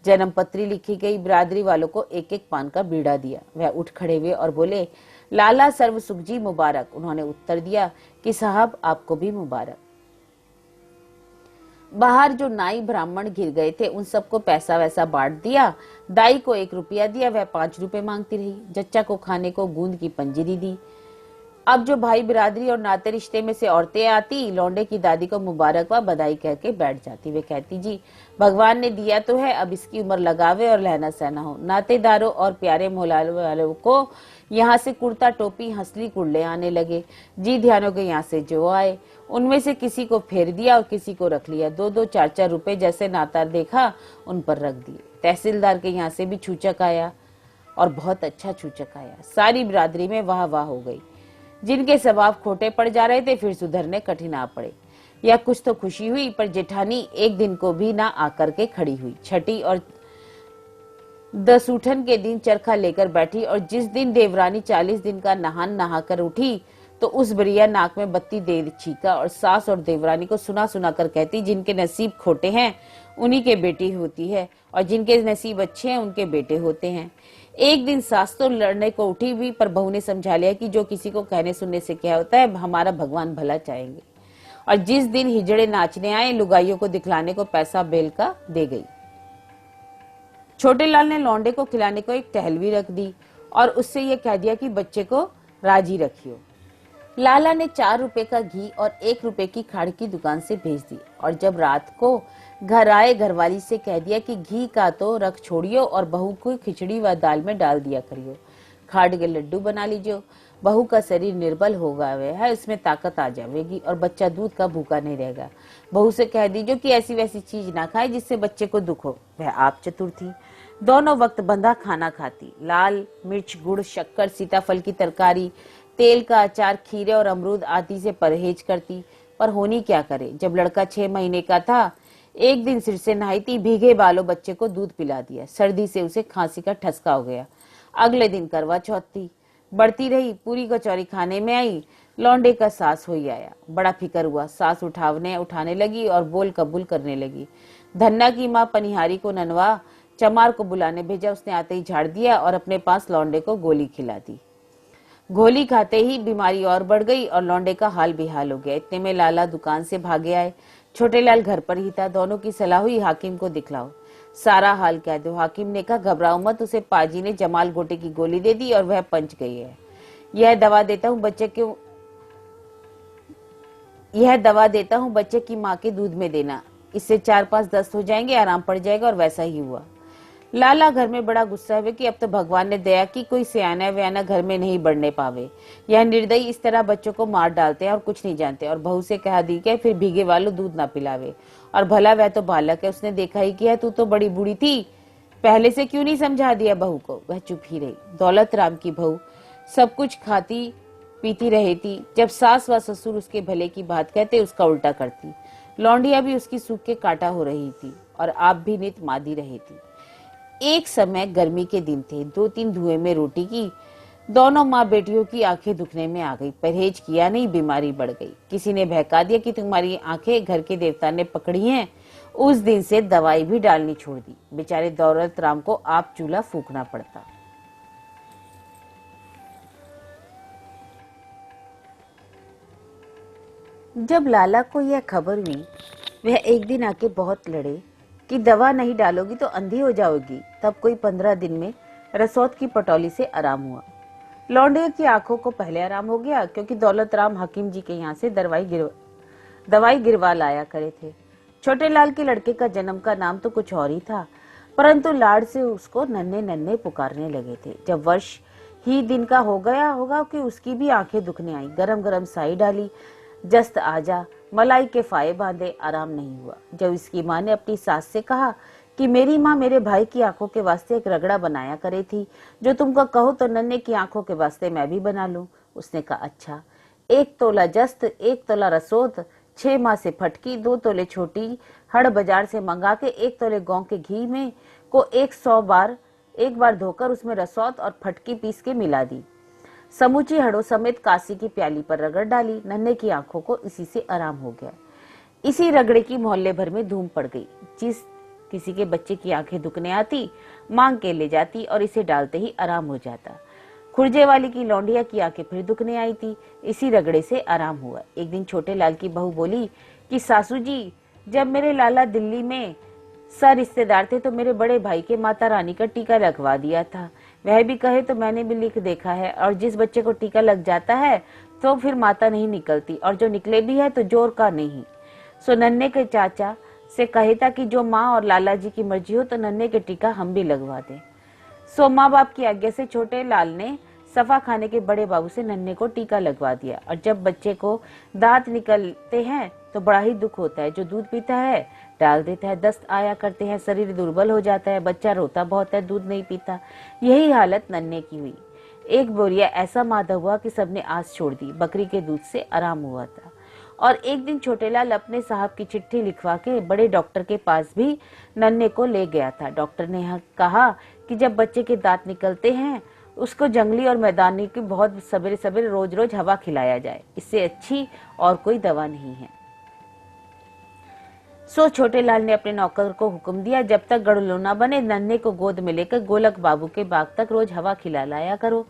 जन्म पत्री लिखी गई। बिरादरी वालों को एक एक पान का बीड़ा दिया। वह उठ खड़े हुए और बोले, लाला सर्व सुख जी मुबारक। उन्होंने उत्तर दिया कि साहब आपको भी मुबारक। बाहर जो नाई ब्राह्मण घिर गए थे उन सबको पैसा वैसा बांट दिया। दाई को 1 रुपया दिया, वह 5 रुपए मांगती रही। जच्चा को खाने को गूंद की पंजीरी दी। अब जो भाई बिरादरी और नाते रिश्ते में से औरतें आती, लौंडे की दादी को मुबारक व बधाई कह के बैठ जाती। वे कहती, जी भगवान ने दिया तो है, अब इसकी उम्र लगावे और लहना सहना हो। नातेदारों और प्यारे मोहल्ले वालों को यहाँ से कुर्ता टोपी हंसली कुड़ले आने लगे। जी ध्यानों के यहाँ से जो आए उनमें से किसी को फेर दिया और किसी को रख लिया। 2-2 4-4 रुपए जैसे नाता देखा उन पर रख दिए। तहसीलदार के यहाँ से भी छूचक आया और बहुत अच्छा छूचक आया। सारी बिरादरी में वाह वाह हो गई। जिनके स्वभाव खोटे पड़ जा रहे थे फिर सुधरने कठिन आ पड़े। या कुछ तो खुशी हुई, पर जेठानी एक दिन को भी ना आकर के खड़ी हुई। छठी और दसूठन के दिन चरखा लेकर बैठी और जिस दिन देवरानी 40 दिन का नहान नहा कर उठी तो उस बरिया नाक में बत्ती दे छीका और सास और देवरानी को सुना सुना कर कहती, जिनके नसीब खोटे हैं उन्हीं के बेटी होती है और जिनके नसीब अच्छे हैं उनके बेटे होते हैं। एक दिन सास तो लड़ने को उठी भी, पर बहू ने समझा लिया कि जो किसी को कहने सुनने से क्या होता है, हमारा भगवान भला चाहेंगे। और जिस दिन हिजड़े नाचने आए लुगाइयों को दिखलाने को पैसा बेल का दे गई। छोटे लाल ने लौंडे को खिलाने को एक टहलवी रख दी और उससे ये कह दिया कि बच्चे को राजी रखियो। लाला ने 4 रुपए का घी और 1 रुपए की खाड़ की दुकान से भेज दी। और जब रात को घर आए घरवाली से कह दिया कि घी का तो रख छोड़ियो और बहू को खिचड़ी व दाल में डाल दिया करियो। खाड़ के लड्डू बना लीजियो, बहू का शरीर निर्बल हो गया है, उसमें ताकत आ जाएगी और बच्चा दूध का भूखा नहीं रहेगा। बहू से कह दीजिए कि ऐसी वैसी चीज ना खाए जिससे बच्चे को दुख हो। वह आप चतुर थी, दोनों वक्त बंधा खाना खाती। लाल मिर्च, गुड़, शक्कर, सीताफल की तरकारी, तेल का अचार, खीरे और अमरूद आदि से परहेज करती। पर होनी क्या करे, जब लड़का 6 महीने का था एक दिन सिर से नहाई थी, भीगे बालों बच्चे को दूध पिला दिया। सर्दी से उसे खांसी का ठसका हो गया। अगले दिन करवा चौथ थी, बढ़ती रही। पूरी कचौरी खाने में आई, लौंडे का सास हो ही आया। बड़ा फिकर हुआ। सास उठाने लगी और बोल कबूल करने लगी। धन्ना की माँ पनिहारी को ननवा चमार को बुलाने भेजा। उसने आते ही झाड़ दिया और अपने पास लौंडे को गोली खिला दी। गोली खाते ही बीमारी और बढ़ गई और लौंडे का हाल बेहाल हो गया। इतने में लाला दुकान से भागे आए। छोटे लाल घर पर ही था। दोनों की सलाह हुई, हाकिम को दिखलाओ, सारा हाल कह दो। हाकिम ने कहा, घबराओ मत, उसे पाजी ने जमाल गोटे की गोली दे दी और वह पंच गई है। यह दवा देता हूँ बच्चे की माँ के दूध में देना, इससे 4-5 दस्त हो जाएंगे, आराम पड़ जाएगा। और वैसा ही हुआ। लाला घर में बड़ा गुस्सा है कि अब तो भगवान ने दया की, कोई सियाना व्याना घर में नहीं बढ़ने पावे। यह निर्दयी इस तरह बच्चों को मार डालते हैं और कुछ नहीं जानते। और बहू से कहा दी कि फिर भीगे वालों दूध ना पिलावे। और भला वह तो बालक है, उसने देखा ही किया, तू तो बड़ी बूढ़ी थी, पहले से क्यों नहीं समझा दिया बहू को। वह चुप ही रही। दौलत राम की बहू सब कुछ खाती पीती रही थी। जब सास व ससुर उसके भले की बात कहते उसका उल्टा करती। लौंडिया भी उसकी सूख के काटा हो रही थी और आप भी नित मादी रही थी। एक समय गर्मी के दिन थे। 2-3 धुएं में रोटी की दोनों माँ बेटियों की आंखें दुखने में आ गई। परहेज किया नहीं, बीमारी बढ़ गई। किसी ने बहका दिया कि तुम्हारी आंखें घर के देवता ने पकड़ी हैं। उस दिन से दवाई भी डालनी छोड़ दी। बेचारे दौलत राम को आप चूल्हा फूकना पड़ता। जब लाला को यह खबर हुई, वह एक दिन आके बहुत लड़े कि दवा नहीं डालोगी तो अंधी हो जाओगी। तब कोई 15 दिन में रसौत की पटौली से आराम हुआ। लौंडे की आंखों को पहले आराम हो गया, क्योंकि दौलत राम हकीम जी के यहाँ से दवाई गिरवा लाया करे थे। छोटे लाल के लड़के का जन्म का नाम तो कुछ और ही था, परंतु लाड से उसको नन्हे नन्हे पुकारने लगे थे। जब वर्ष ही दिन का हो गया होगा कि उसकी भी आंखें दुखने आई। गरम गरम साई डाली, जस्त आजा, मलाई के फाये बांधे, आराम नहीं हुआ। जब इसकी माँ ने अपनी सास से कहा कि मेरी माँ मेरे भाई की आंखों के वास्ते एक रगड़ा बनाया करे थी, जो तुमको कहो तो नन्हे की आंखों के वास्ते मैं भी बना लूं। उसने कहा अच्छा। 1 तोला जस्त, 1 तोला रसोद, 6 माह से फटकी, 2 तोले छोटी हड़ बाजार से मंगा के 1 तोले गांव के घी में को 100 बार एक बार धोकर उसमें रसौत और फटकी पीस के मिला दी। समूची हड़ों समेत कासी की प्याली पर रगड़ डाली। नन्हे की आंखों को इसी से आराम हो गया। इसी रगड़े की मोहल्ले भर में धूम पड़ गई। जिस किसी के बच्चे की आंखें दुखने आती, मांग के ले जाती और इसे डालते ही आराम हो जाता। खुर्जे वाली की लौंडिया की आंखें फिर दुखने आई थी, इसी रगड़े से आराम हुआ। एक दिन छोटे लाल की बहू बोली कि सासू जी, जब मेरे लाला दिल्ली में सर रिश्तेदार थे तो मेरे बड़े भाई के माता रानी का टीका लगवा दिया था। वह भी कहे तो मैंने भी लिख देखा है, और जिस बच्चे को टीका लग जाता है तो फिर माता नहीं निकलती, और जो निकले भी है तो जोर का नहीं। सो नन्हे के चाचा से कहे था कि जो माँ और लाला जी की मर्जी हो तो नन्हे के टीका हम भी लगवा दें। सो माँ बाप की आज्ञा से छोटे लाल ने सफा खाने के बड़े बाबू से नन्हे को टीका लगवा दिया। और जब बच्चे को दांत निकलते हैं तो बड़ा ही दुख होता है। जो दूध पीता है डाल देता है, दस्त आया करते हैं, शरीर दुर्बल हो जाता है, बच्चा रोता बहुत है, दूध नहीं पीता। यही हालत नन्हे की हुई। एक बोरिया ऐसा मादा हुआ कि सबने आस छोड़ दी। बकरी के दूध से आराम हुआ था। और एक दिन छोटेलाल अपने साहब की चिट्ठी लिखवा के बड़े डॉक्टर के पास भी नन्हे को ले गया था। डॉक्टर ने कहा कि जब बच्चे के दांत निकलते हैं उसको जंगली और मैदानी की बहुत सवेरे सवेरे रोज रोज हवा खिलाया जाए, इससे अच्छी और कोई दवा नहीं है। सो छोटे लाल ने अपने नौकर को हुक्म दिया, जब तक गड़ुलो न बने नन्हे को गोद में लेकर गोलक बाबू के बाग तक रोज हवा खिला लाया करो।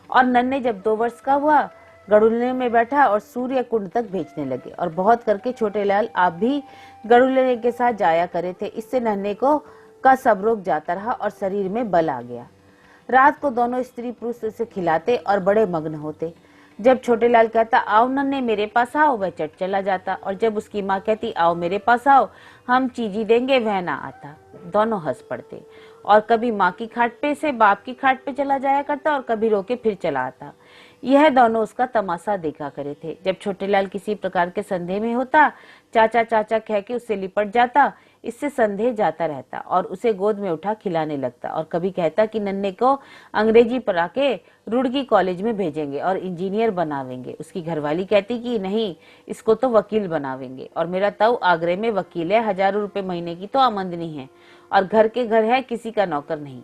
और नन्हे जब 2 वर्ष का हुआ, गड़ुले में बैठा और सूर्य कुंड तक भेजने लगे। और बहुत करके छोटे लाल आप भी गड़ुले के साथ जाया करे थे। इससे नन्हे को का सब रोग जाता रहा और शरीर में बल आ गया। रात को दोनों स्त्री पुरुष उसे खिलाते और बड़े मग्न होते। जब छोटे लाल कहता आओ नन्हे मेरे पास आओ, वह चट चला जाता। और जब उसकी माँ कहती आओ मेरे पास आओ, हम चीजी देंगे, वह ना आता। दोनों हंस पड़ते और कभी माँ की खाट पे से बाप की खाट पे चला जाया करता और कभी रोके फिर चला आता। यह दोनों उसका तमाशा देखा करे थे। जब छोटे लाल किसी प्रकार के संदेह में होता, चाचा चाचा कह के उससे लिपट जाता। इससे संदेह जाता रहता और उसे गोद में उठा खिलाने लगता। और कभी कहता कि नन्हे को अंग्रेजी पढ़ा के रुड़की कॉलेज में भेजेंगे और इंजीनियर बनावेंगे। उसकी घरवाली कहती कि नहीं, इसको तो वकील बनावेंगे, और मेरा ताऊ आगरे में वकील है, हजारों रुपए महीने की तो आमदनी है, और घर के घर है, किसी का नौकर नहीं।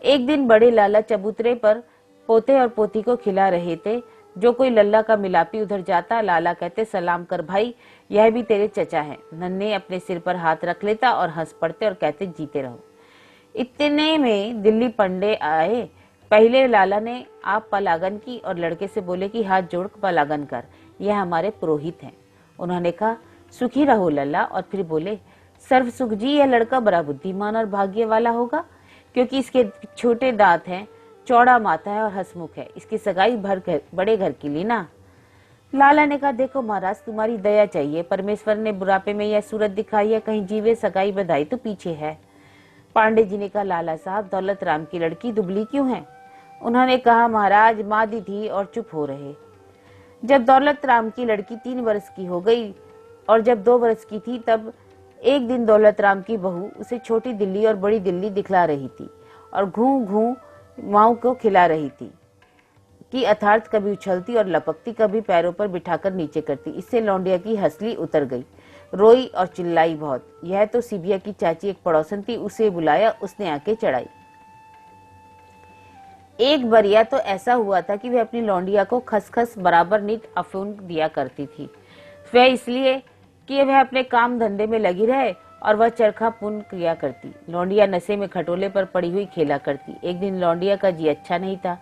एक दिन बड़े लाला चबूतरे पर पोते और पोती को खिला रहे थे। जो कोई लल्ला का मिलापी उधर जाता, लाला कहते सलाम कर भाई, यह भी तेरे चचा है। नन्हे अपने सिर पर हाथ रख लेता और हंस पड़ते और कहते जीते रहो। इतने में दिल्ली पंडे आए। पहले लाला ने आप पलागन की और लड़के से बोले कि हाथ जोड़ पलागन कर, यह हमारे पुरोहित हैं। उन्होंने कहा सुखी रहो लल्ला, और फिर बोले सर्व सुख जी, यह लड़का बड़ा बुद्धिमान और भाग्य वाला होगा, क्योंकि इसके छोटे दांत हैं, चौड़ा माथा है और हंसमुख है। इसकी सगाई बड़े घर की ली ना। लाला ने कहा देखो महाराज, तुम्हारी दया चाहिए, परमेश्वर ने बुढ़ापे में यह सूरत दिखाई है, कहीं जीवे सगाई बधाई तो पीछे है। पांडे जी ने कहा लाला साहब, दौलत राम की लड़की दुबली क्यों है? उन्होंने कहा महाराज मादी थी और चुप हो रहे। जब दौलत राम की लड़की 3 वर्ष की हो गई और जब 2 वर्ष की थी, तब एक दिन दौलत राम की बहू उसे छोटी दिल्ली और बड़ी दिल्ली दिखला रही थी और घूं घूं माऊ को खिला रही थी कि अर्थात कभी उछलती और लपकती, कभी पैरों पर बिठाकर नीचे करती। इससे लौंडिया की हंसली उतर गई, रोई और चिल्लाई बहुत। यह तो सिबिया की चाची एक पड़ोसन थी, उसे बुलाया, उसने आके चढ़ाई। एक बरिया तो ऐसा हुआ था कि वह अपनी लौंडिया को खसखस बराबर नित अफून दिया करती थी। वह इसलिए कि वह अपने काम धंधे में लगी रहे और वह चरखा पुन किया करती। लौंडिया नशे में खटोले पर पड़ी हुई खेला करती। एक दिन लौंडिया का जी अच्छा नहीं था,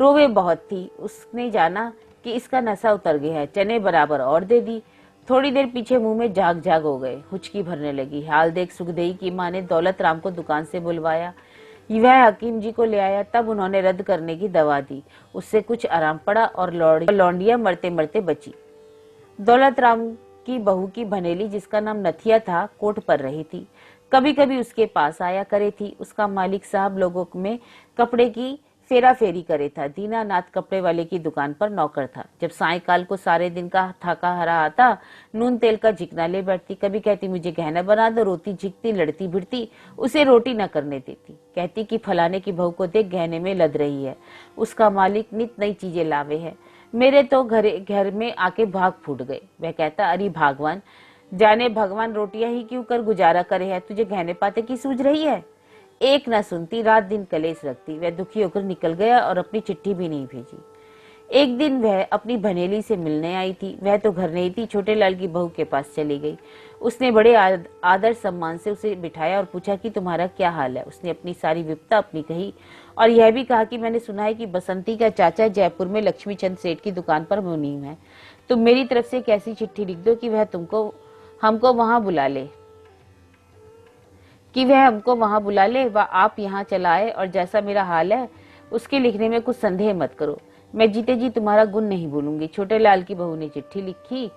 रोवे बहुत थी। उसने जाना कि इसका नशा उतर गया है, चने बराबर और दे दी। थोड़ी देर पीछे मुंह में झाग झाग हो गए, हुचकी भरने लगी। हाल देख सुखदेई की माँ ने दौलत राम को दुकान से बुलवाया। वह हकीम जी को ले आया, तब उन्होंने रद्द करने की दवा दी। उससे कुछ आराम पड़ा और लौंडिया मरते मरते बची। दौलत राम की बहू की भनेली, जिसका नाम नथिया था, कोर्ट पर रही थी। कभी कभी उसके पास आया करे थी। उसका मालिक साहब लोगों में कपड़े की फेरा फेरी करे था। दीनानाथ कपड़े वाले की दुकान पर नौकर था। जब सायकाल को सारे दिन का थका हरा आता, नून तेल का झिकना ले बैठती। कभी कहती मुझे गहना बना दो, रोती झिकती, लड़ती भिड़ती, उसे रोटी न करने देती। कहती कि फलाने की बहू को देख, गहने में लद रही है, उसका मालिक नित नई चीजें लावे है। मेरे तो घर में आके भाग फूट गए। वह कहता, अरे भगवान जाने, भगवान रोटियां ही क्यों कर गुजारा करे है, तुझे गहने पाते की सूझ रही है। एक न सुनती, रात दिन कलेश रखती। वह दुखी होकर निकल गया और अपनी चिट्ठी भी नहीं भेजी। एक दिन वह अपनी भनेली से मिलने आई थी। वह तो घर नहीं थी, छोटे लाल की बहू के पास चली गई। उसने बड़े आदर सम्मान से उसे बिठाया और पूछा कि तुम्हारा क्या हाल है। उसने अपनी सारी विपदा अपनी कही और यह भी कहा कि मैंने सुना है कि बसंती का चाचा जयपुर में लक्ष्मी चंद सेठ की दुकान पर मुनीम है। तुम मेरी तरफ से एक ऐसी चिट्ठी लिख दो कि वह हमको वहां बुला ले व आप यहाँ चला आए, और जैसा मेरा हाल है उसके लिखने में कुछ संदेह मत करो। मैं जीते जी तुम्हारा गुण नहीं भूलूंगी। छोटे लाल की बहू ने चिट्ठी लिखी।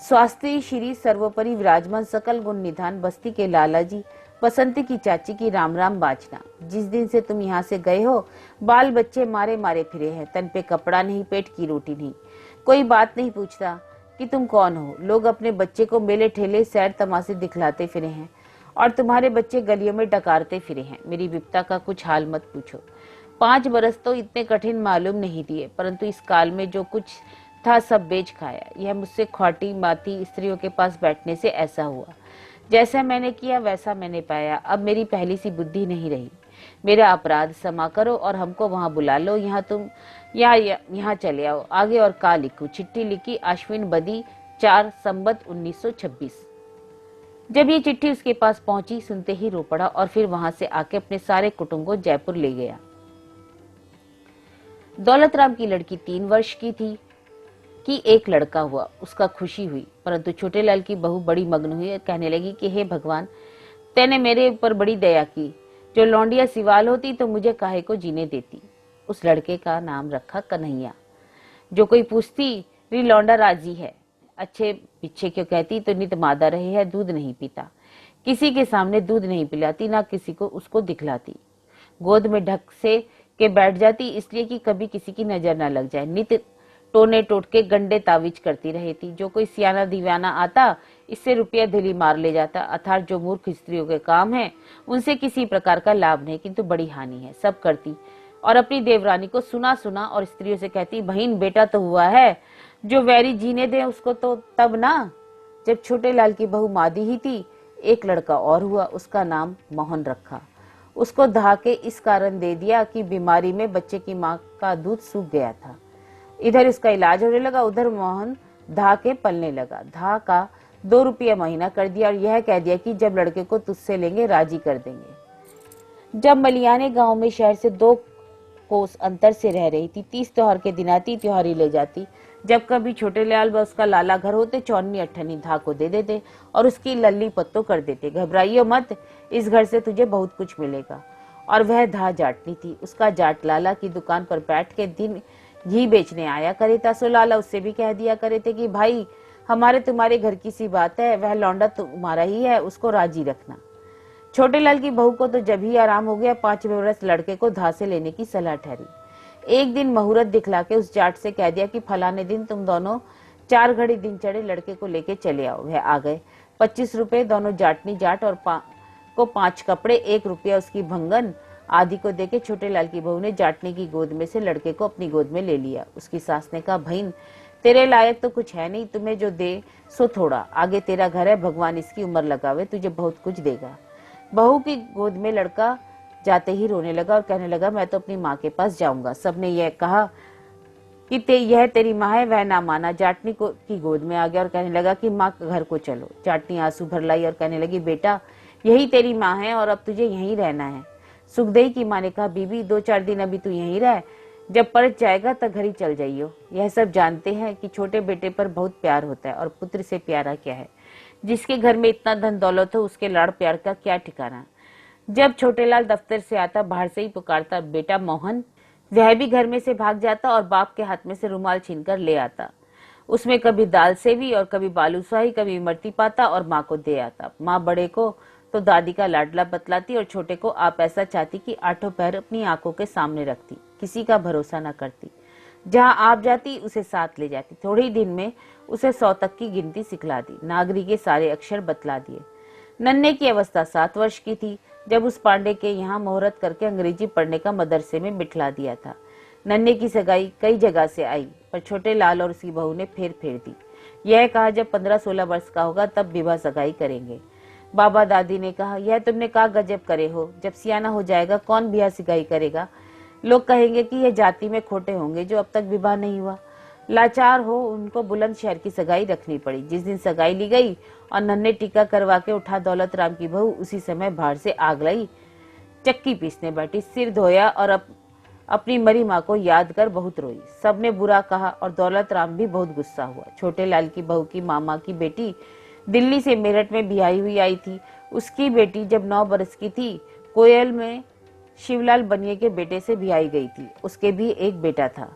स्वास्थ्य श्री सर्वोपरि विराजमान, सकल गुण निधान, बस्ती के लाला जी, बसंती की चाची की राम राम बाजना। जिस दिन से तुम यहाँ से गए हो, बाल बच्चे मारे मारे फिरे हैं। तन पे कपड़ा नहीं, पेट की रोटी नहीं, कोई बात नहीं पूछता कि तुम कौन हो। लोग अपने बच्चे को मेले ठेले सैर तमाशे दिखलाते फिरे हैं और तुम्हारे बच्चे गलियों में डकारते फिरे हैं। मेरी विपदा का कुछ हाल मत पूछो। 5 बरस तो इतने कठिन मालूम नहीं दिए, परंतु इस काल में जो कुछ था सब बेच खाया। यह मुझसे ख्वाटी माती स्त्रियों के पास बैठने से ऐसा हुआ। जैसा मैंने किया वैसा मैंने पाया। अब मेरी पहली सी बुद्धि नहीं रही। मेरा अपराध क्षमा करो और हमको वहां बुला लो। यहाँ चले आओ। आगे और का लिखूं। चिट्ठी लिखी आश्विन बदी 4 संबत 1926। जब ये चिट्ठी उसके पास पहुंची, सुनते ही रो पड़ा और फिर वहां से आके अपने सारे कुटुंब को जयपुर ले गया। दौलत राम की लड़की 3 वर्ष की थी कि एक लड़का हुआ। उसका खुशी हुई, परंतु छोटे लाल की बहू बड़ी मग्न हुई। कहने लगी कि हे भगवान, तैने मेरे ऊपर बड़ी दया की। जो लौंडिया सिवाल होती तो मुझे काहे को जीने देती। उस लड़के का नाम रखा कन्हैया। जो कोई पूछती, री लौंडा राजी है, अच्छे पीछे क्यों कहती, तो नित मादा रहे है, दूध नहीं पीता, किसी के सामने दूध नहीं पिलाती, ना किसी को उसको दिखलाती, गोद में ढक से के बैठ जाती, इसलिए कि कभी किसी की नजर ना लग जाए। नित टोने टोटके गंडे तावीज करती रही थी। जो कोई सियाना दीवाना आता, इससे रुपया दिली मार ले जाता। अर्थात जो मूर्ख स्त्रियों के काम है, उनसे किसी प्रकार का लाभ नहीं, किंतु बड़ी हानि है। सब करती और अपनी देवरानी को सुना सुना और स्त्रियों से कहती, बहन बेटा तो हुआ है, जो वैरी जीने दे उसको तो तब ना। जब छोटे लाल की बहू मादी ही थी, एक लड़का और हुआ। उसका नाम मोहन रखा। उसको धाके इस कारण दे दिया कि बीमारी में बच्चे की माँ का दूध सूख गया था। इधर इसका इलाज होने लगा, उधर मोहन धा के पलने लगा। धा का 2 रुपया महीना कर दिया और यह कह दिया कि जब लड़के को तुझसे लेंगे राजी कर देंगे। जब मलियाने गांव में शहर से 2 कोस अंतर से रह रही थी, 30 त्योहार के दिन आती, त्योहारी ले जाती। जब कभी छोटे लाल व उसका लाला घर होते, 54 धा को दे देते और उसकी लल्ली पत्तो कर देते। घबराइयो मत, इस घर से तुझे बहुत कुछ मिलेगा। और वह धा जाटनी थी। उसका जाट लाला की दुकान पर बैठ के दिन घी बेचने आया करे था। सो लाला उससे भी कह दिया करे थे कि भाई हमारे तुम्हारे घर की सी बात है, वह लौंडा तुम्हारा ही है, उसको राजी रखना। छोटे लाल की बहू को तो जब ही आराम हो गया, 5 बरस लड़के को धा से लेने की सलाह ठहरी। एक दिन मुहूर्त दिखला के उस जाट से कह दिया कि फलाने दिन तुम दोनों 4 घड़ी दिन चढ़े लड़के को लेके चले आओ। वह आ गए। 25 रुपए दोनों जाटनी जाट और को 5 कपड़े, 1 रुपया उसकी भंगन आदि को देके छोटे लाल की बहू ने जाटनी की गोद में से लड़के को अपनी गोद में ले लिया। उसकी सास ने कहा, बहन तेरे लायक तो कुछ है नहीं, तुम्हें जो दे सो थोड़ा, आगे तेरा घर है, भगवान इसकी उम्र लगावे, तुझे बहुत कुछ देगा। बहू की गोद में लड़का जाते ही रोने लगा और कहने लगा, मैं तो अपनी माँ के पास जाऊंगा। सबने यह कहा कि यह तेरी माँ है। वह ना माना, जाटनी को की गोद में आ गया और कहने लगा कि माँ घर को चलो। जाटनी आंसू भर लाई और कहने लगी, बेटा यही तेरी माँ है और अब तुझे यहीं रहना है। सुखदेई की माँ ने कहा, बीबी 2-4 दिन अभी तू यहीं रह, जब परत जाएगा तब घर ही चल जाइयो। यह सब जानते हैं कि छोटे बेटे पर बहुत प्यार होता है और पुत्र से प्यारा क्या है। जिसके घर में इतना धन दौलत हो उसके लाड़ प्यार का क्या ठिकाना। जब छोटेलाल दफ्तर से आता बाहर से ही पुकारता, बेटा मोहन। वह भी घर में से भाग जाता और बाप के हाथ में से रुमाल छीनकर ले आता। उसमें कभी दाल सेवी और कभी बालूशाही, कभी इमरती पाता और माँ को दे आता। माँ बड़े को तो दादी का लाडला बतलाती और छोटे को आप ऐसा चाहती कि आठों पैर अपनी आंखों के सामने रखती, किसी का भरोसा न करती। जहाँ आप जाती उसे साथ ले जाती। थोड़े ही दिन में उसे 100 तक की गिनती सिखला दी, नागरी के सारे अक्षर बतला दिए। नन्हे की अवस्था 7 वर्ष की थी जब उस पांडे के यहाँ मुहूर्त करके अंग्रेजी पढ़ने का मदरसे में बिठला दिया था। नन्हे की सगाई कई जगह से आई, पर छोटे लाल और उसकी बहू ने फेर दी। यह कहा जब 15-16 वर्ष का होगा तब विवाह सगाई करेंगे। बाबा दादी ने कहा, यह तुमने कहा गजब करे हो, जब सियाना हो जाएगा कौन ब्याह सगाई करेगा। लोग कहेंगे कि यह जाति में खोटे होंगे जो अब तक विवाह नहीं हुआ। लाचार हो उनको बुलंदशहर की सगाई रखनी पड़ी। जिस दिन सगाई ली गई और नन्हे टीका करवा के उठा, दौलत राम की बहू उसी समय बाहर से आग लाई, चक्की पीसने बैठी, सिर धोया और अपनी मरी माँ को याद कर बहुत रोई। सबने बुरा कहा और दौलत राम भी बहुत गुस्सा हुआ। छोटे लाल की बहू की मामा की बेटी दिल्ली से मेरठ में ब्याही हुई आई थी। उसकी बेटी जब 9 बरस की थी, कोयल में शिवलाल बनिए के बेटे से ब्याही गई थी। उसके भी एक बेटा था।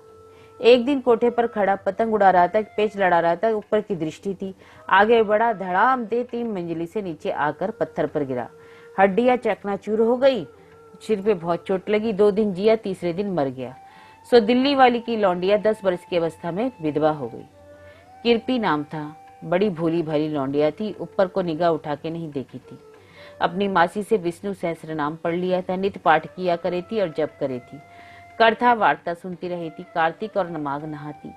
एक दिन कोठे पर खड़ा पतंग उड़ा रहा था, पेच लड़ा रहा था। ऊपर की दृष्टि थी, आगे बढ़ा, धड़ाम दे 3 मंजिली से नीचे आकर पत्थर पर गिरा। हड्डियां चकनाचूर हो गई, सिर पे बहुत चोट लगी। 2 दिन जिया, तीसरे दिन मर गया। सो दिल्ली वाली की लौंडिया 10 वर्ष की अवस्था में विधवा हो गई। किरपी नाम था, बड़ी भोली भाली लौंडिया थी, ऊपर को निगाह उठा के नहीं देखी थी। अपनी मासी से विष्णु सहस्त्र नाम पढ़ लिया था, नित्य पाठ किया करे थी और जप करे थी। कथा वार्ता सुनती रही थी, कार्तिक और माघ नहाती,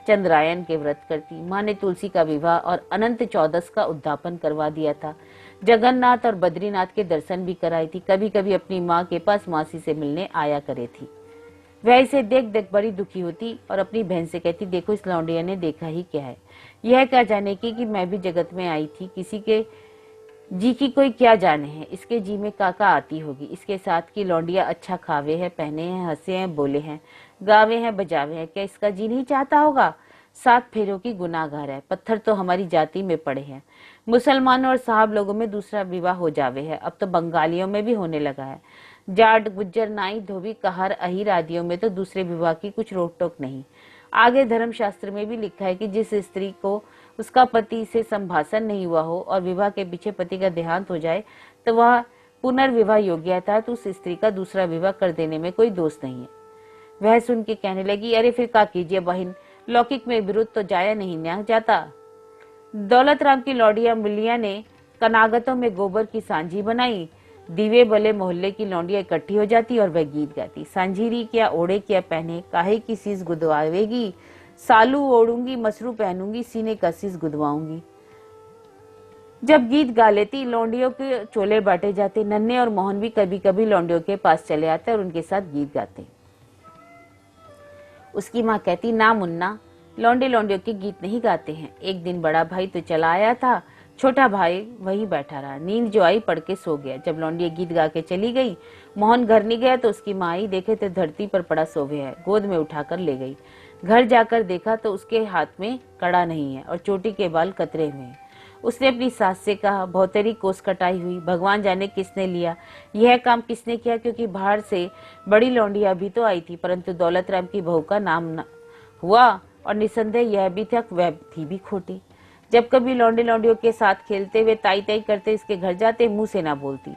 चंद्रायन के व्रत करती। माँ ने तुलसी का विवाह और अनंत 14 का उद्यापन करवा दिया था। जगन्नाथ और बद्रीनाथ के दर्शन भी कराई थी। कभी कभी अपनी माँ के पास मासी से मिलने आया करे थी। वह इसे देख देख बड़ी दुखी होती और अपनी बहन से कहती, देखो इस लौंडिया ने देखा ही क्या है। यह क्या जाने कि मैं भी जगत में आई थी, किसी के जी की कोई क्या जाने है। इसके जी में काका आती होगी। इसके साथ की लौंडिया अच्छा खावे है, पहने हैं, हंसे हैं, बोले हैं, गावे हैं, बजावे हैं। क्या इसका जी नहीं चाहता होगा? 7 फेरों की गुनाहगार है। पत्थर तो हमारी जाति में पड़े हैं। मुसलमानों और साहब लोगों में दूसरा विवाह हो जावे है। अब तो बंगालियों में भी होने लगा है। जाट, गुज्जर, नाई, धोबी, कहार, अहीर आदियों में तो दूसरे विवाह की कुछ रोक टोक नहीं। आगे धर्मशास्त्र में भी लिखा है कि जिस स्त्री को उसका पति से संभाषण नहीं हुआ हो और विवाह के पीछे पति का देहांत हो जाए तो वह पुनर्विवाह योग्य था, तो उस स्त्री का दूसरा विवाह कर देने में कोई दोष नहीं है। वह सुन के कहने लगी, अरे फिर क्या कीजिए बहन, लौकिक में विरुद्ध तो जाया नहीं न्याय जाता। दौलत राम की लौंडिया मुलिया ने कनागतों में गोबर की सांझी बनाई। दीवे बले मोहल्ले की लौंडिया इकट्ठी हो जाती और वह गीत गाती, सांझीरी क्या ओढ़े क्या पहने, काहे की सीस गुदवावेगी, सालू ओढ़ूंगी, मसरू पहनूंगी, सीने का सीस गुदवाऊंगी। जब गीत गा लेती, लौंडियों के चोले बांटे जाते। नन्हे और मोहन भी कभी कभी लौंडियों के पास चले आते और उनके साथ गीत गाते। उसकी माँ कहती, ना मुन्ना, लौंडे लौंडियों के गीत नहीं गाते हैं। एक दिन बड़ा भाई तो चला आया था, छोटा भाई वहीं बैठा रहा। नींद जो आई पड़ के सो गया। जब लौंडिया गीत गा के चली गई, मोहन घर नहीं गया तो उसकी माँ आई, देखे तो धरती पर पड़ा सोवे है। गोद में उठाकर ले गई। घर जाकर देखा तो उसके हाथ में कड़ा नहीं है और चोटी के बाल कतरे हुए हैं। उसने अपनी सास से कहा, बहुतेरी कोस कटाई हुई, भगवान जाने किसने लिया, यह काम किसने किया, क्योंकि बाहर से बड़ी लौंडिया भी तो आई थी, परंतु दौलत राम की बहू का नाम न हुआ और निसंदेह यह भी था वह थी भी खोटी। जब कभी लौंडे लौंडियों के साथ खेलते हुए ताई ताई करते इसके घर जाते, मुंह से ना बोलती,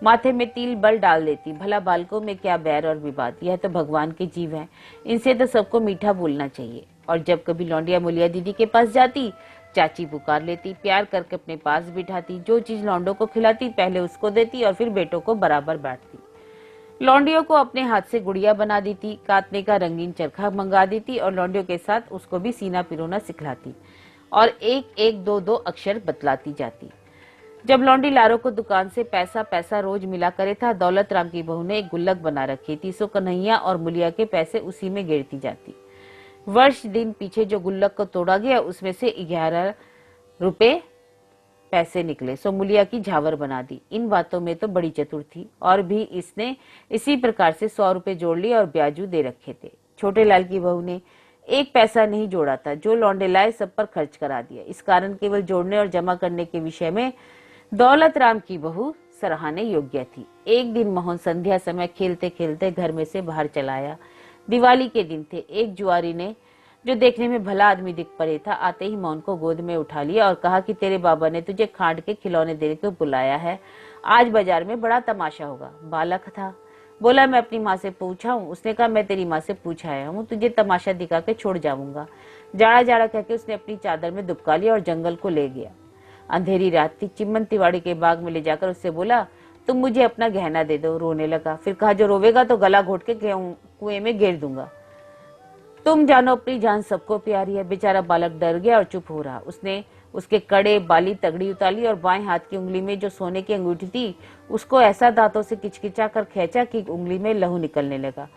माथे में तिल बल डाल देती। भला बालकों में क्या बैर और विवाद, यह तो भगवान के जीव हैं, इनसे तो सबको मीठा बोलना चाहिए। और जब कभी लौंडिया मुलिया दीदी के पास जाती, चाची पुकार लेती, प्यार करके अपने पास बिठाती। जो चीज लौंडों को खिलाती पहले उसको देती और फिर बेटों को बराबर बांटती। लौंडियों को अपने हाथ से गुड़िया बना देती, काटने का रंगीन चरखा मंगा देती और लौंडियों के साथ उसको भी सीना पिरोना सिखलाती और 1-1, 2-2 अक्षर बतलाती जाती। जब लौंडी लारो को दुकान से पैसा पैसा रोज मिला करे था, दौलत राम की बहू ने एक गुल्लक बना रखी थी। सो कन्हैया और मुलिया के पैसे उसी में गिरती जाती। वर्ष दिन पीछे जो गुल्लक को तोड़ा गया उसमें से 11 रुपए पैसे निकले। सो मुलिया की झावर बना दी। इन बातों में तो बड़ी चतुर थी, और भी इसने इसी प्रकार से 100 रुपए जोड़ लिए और ब्याजू दे रखे थे। छोटे लाल की बहू ने एक पैसा नहीं जोड़ा था, जो लौंडे लाए सब पर खर्च करा दिया। इस कारण केवल जोड़ने और जमा करने के विषय में दौलत राम की बहू सराहने योग्य थी। एक दिन मोहन संध्या समय खेलते खेलते घर में से बाहर चला आया। दिवाली के दिन थे। एक जुआरी ने, जो देखने में भला आदमी दिख पड़े था, आते ही मोहन को गोद में उठा लिया और कहा कि तेरे बाबा ने तुझे खांड के खिलौने देने को बुलाया है, आज बाजार में बड़ा तमाशा होगा। बालक था, बोला मैं अपनी माँ से पूछा हूँ। उसने कहा मैं तेरी माँ से पूछ आया हूँ, तुझे तमाशा दिखा के छोड़ जाऊंगा। जाड़ा जाड़ा कहकर उसने अपनी चादर में दुबका लिया और जंगल को ले गया। अंधेरी रात थी। चिम्मन तिवाड़ी के बाग में ले जाकर उससे बोला तुम मुझे अपना गहना दे दो। रोने लगा। फिर कहा जो रोवेगा तो गला घोट के कुएं में गिर दूंगा। तुम जानो अपनी जान सबको प्यारी है। बेचारा बालक डर गया और चुप हो रहा। उसने उसके कड़े बाली तगड़ी उतारी और बाएं हाथ की उंगली में जो सोने की अंगूठी थी उसको ऐसा दांतों से किचकिचा कर खींचा कि उंगली में लहू निकलने लगा।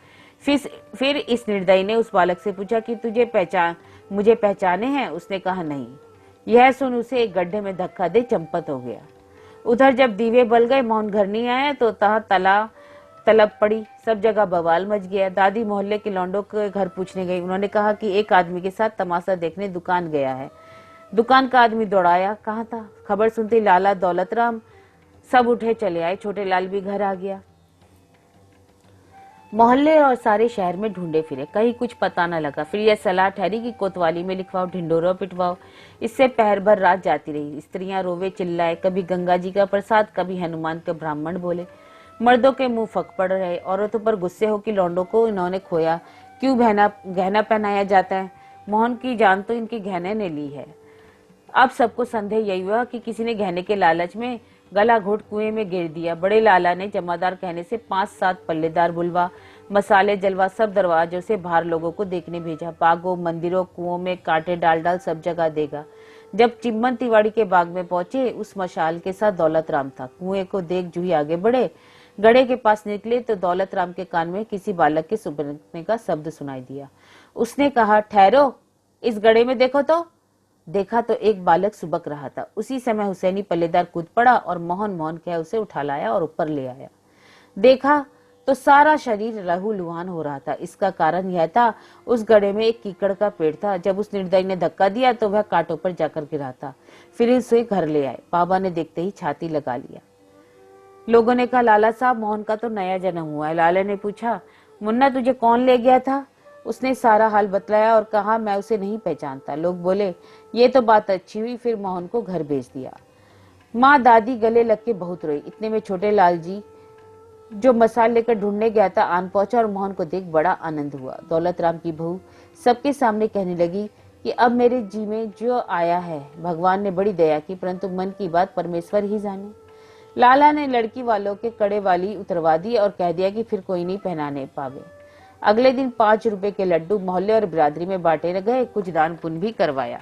फिर इस निर्दयी ने उस बालक से पूछा कि मुझे पहचाने हैं? उसने कहा नहीं। यह सुन उसे एक गड्ढे में धक्का दे चंपत हो गया। उधर जब दीवे बल गए, मोहन घर नहीं आया तो तलब पड़ी। सब जगह बवाल मच गया। दादी मोहल्ले के लौंडों के घर पूछने गई। उन्होंने कहा कि एक आदमी के साथ तमाशा देखने दुकान गया है। दुकान का आदमी दौड़ाया, कहाँ था? खबर सुनते लाला, दौलत राम सब उठे चले आए। छोटे लाल भी घर आ गया। मोहल्ले और सारे शहर में ढूंढे फिरे, कहीं कुछ पता न लगा। फिर यह सलाह ठहरी कि कोतवाली में लिखवाओ, ढिंडोरा पिटवाओ। इससे पहर भर रात जाती रही। स्त्रियां रोवे चिल्लाए, कभी गंगा जी का प्रसाद, कभी हनुमान के ब्राह्मण बोले। मर्दों के मुंह फक पड़ रहे। औरतों पर गुस्से हो कि लौंडों को इन्होंने खोया, क्यों गहना पहनाया जाता है? मोहन की जान तो इनके गहने ने ली है। अब सबको संदेह यही हुआ कि किसी ने गहने के लालच में गला घोट कुएं में गिर दिया। बड़े लाला ने जमादार कहने से 5-7 पल्लेदार बुलवा, मसाले जलवा सब दरवाजों से बाहर लोगों को देखने भेजा। बागों, मंदिरों, कुओं में कांटे डाल डाल सब जगह देगा। जब चिम्मन तिवाड़ी के बाग में पहुंचे, उस मशाल के साथ दौलत राम था। कुएं को देख जूही आगे बढ़े। गड़े के पास निकले तो दौलत राम के कान में किसी बालक के सुबकने का शब्द सुनाई दिया। उसने कहा ठहरो, इस गड़े में देखो तो। देखा तो एक बालक सुबक रहा था। उसी समय हुसैनी पल्लेदार कूद पड़ा और मोहन मोहन कह उसे उठा लाया और ऊपर ले आया। देखा तो सारा शरीर लहू लुहान हो रहा था। इसका कारण यह था, उस गड्ढे में एक कीकड़ का पेड़ था। जब उस निर्दयी ने धक्का दिया तो वह कांटों पर जाकर गिरा था। फिर उसे घर ले आए। बाबा ने देखते ही छाती लगा लिया। लोगों ने कहा लाला साहब, मोहन का तो नया जन्म हुआ है। लाला ने पूछा मुन्ना तुझे कौन ले गया था? उसने सारा हाल बतलाया और कहा मैं उसे नहीं पहचानता। लोग बोले ये तो बात अच्छी हुई। फिर मोहन को घर भेज दिया। माँ दादी गले लग के बहुत रोई। इतने में छोटे लाल जी जो मसाल लेकर ढूंढने गया था आन पहुंचा और मोहन को देख बड़ा आनंद हुआ। दौलत राम की बहू सबके सामने कहने लगी कि अब मेरे जी में जो आया है भगवान ने बड़ी दया की, परंतु मन की बात परमेश्वर ही जाने। लाला ने लड़की वालों के कड़े वाली उतरवा दी और कह दिया कि फिर कोई नहीं पहनाने पावे। अगले दिन 5 रुपए के लड्डू मोहल्ले और बिरादरी में बांटे गए। कुछ दान पुण्य भी करवाया।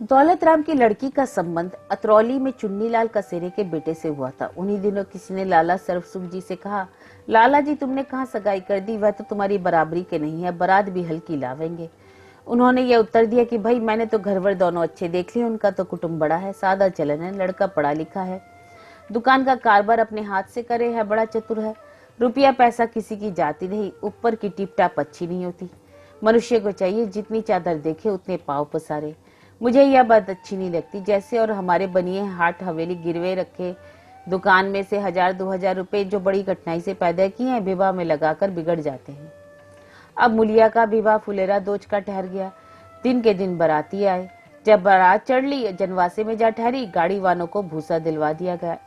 दौलत राम की लड़की का संबंध अतरौली में चुन्नीलाल कसेरे के बेटे से हुआ था। उन्हीं दिनों किसी ने लाला सर्वसुख जी से कहा लाला जी तुमने कहाँ सगाई कर दी? वह तो तुम्हारी बराबरी के नहीं है, बारात भी हल्की लावेंगे। उन्होंने यह उत्तर दिया कि भाई मैंने तो घर वर दोनों अच्छे देख लिए, उनका तो कुटुंब बड़ा है, सादा चलन है, लड़का पढ़ा लिखा है, दुकान का कारोबार अपने हाथ से करे है, बड़ा चतुर है, रुपया पैसा किसी की जाती नहीं, ऊपर की टिप टाप अच्छी नहीं होती। मनुष्य को चाहिए जितनी चादर देखे उतने पाँव पसारे। मुझे यह बात अच्छी नहीं लगती। जैसे और हमारे बनिए हाट हवेली गिरवे रखे, दुकान में से 1000-2000 रुपए जो बड़ी कठिनाई से पैदा किए हैं विवाह में लगाकर बिगड़ जाते हैं। अब मुलिया का विवाह फुलेरा दोज का ठहर गया। दिन के दिन बाराती आए। जब बारात चढ़ ली, जनवासे में जा ठहरी, गाड़ी वालों को भूसा दिलवा दिया गया।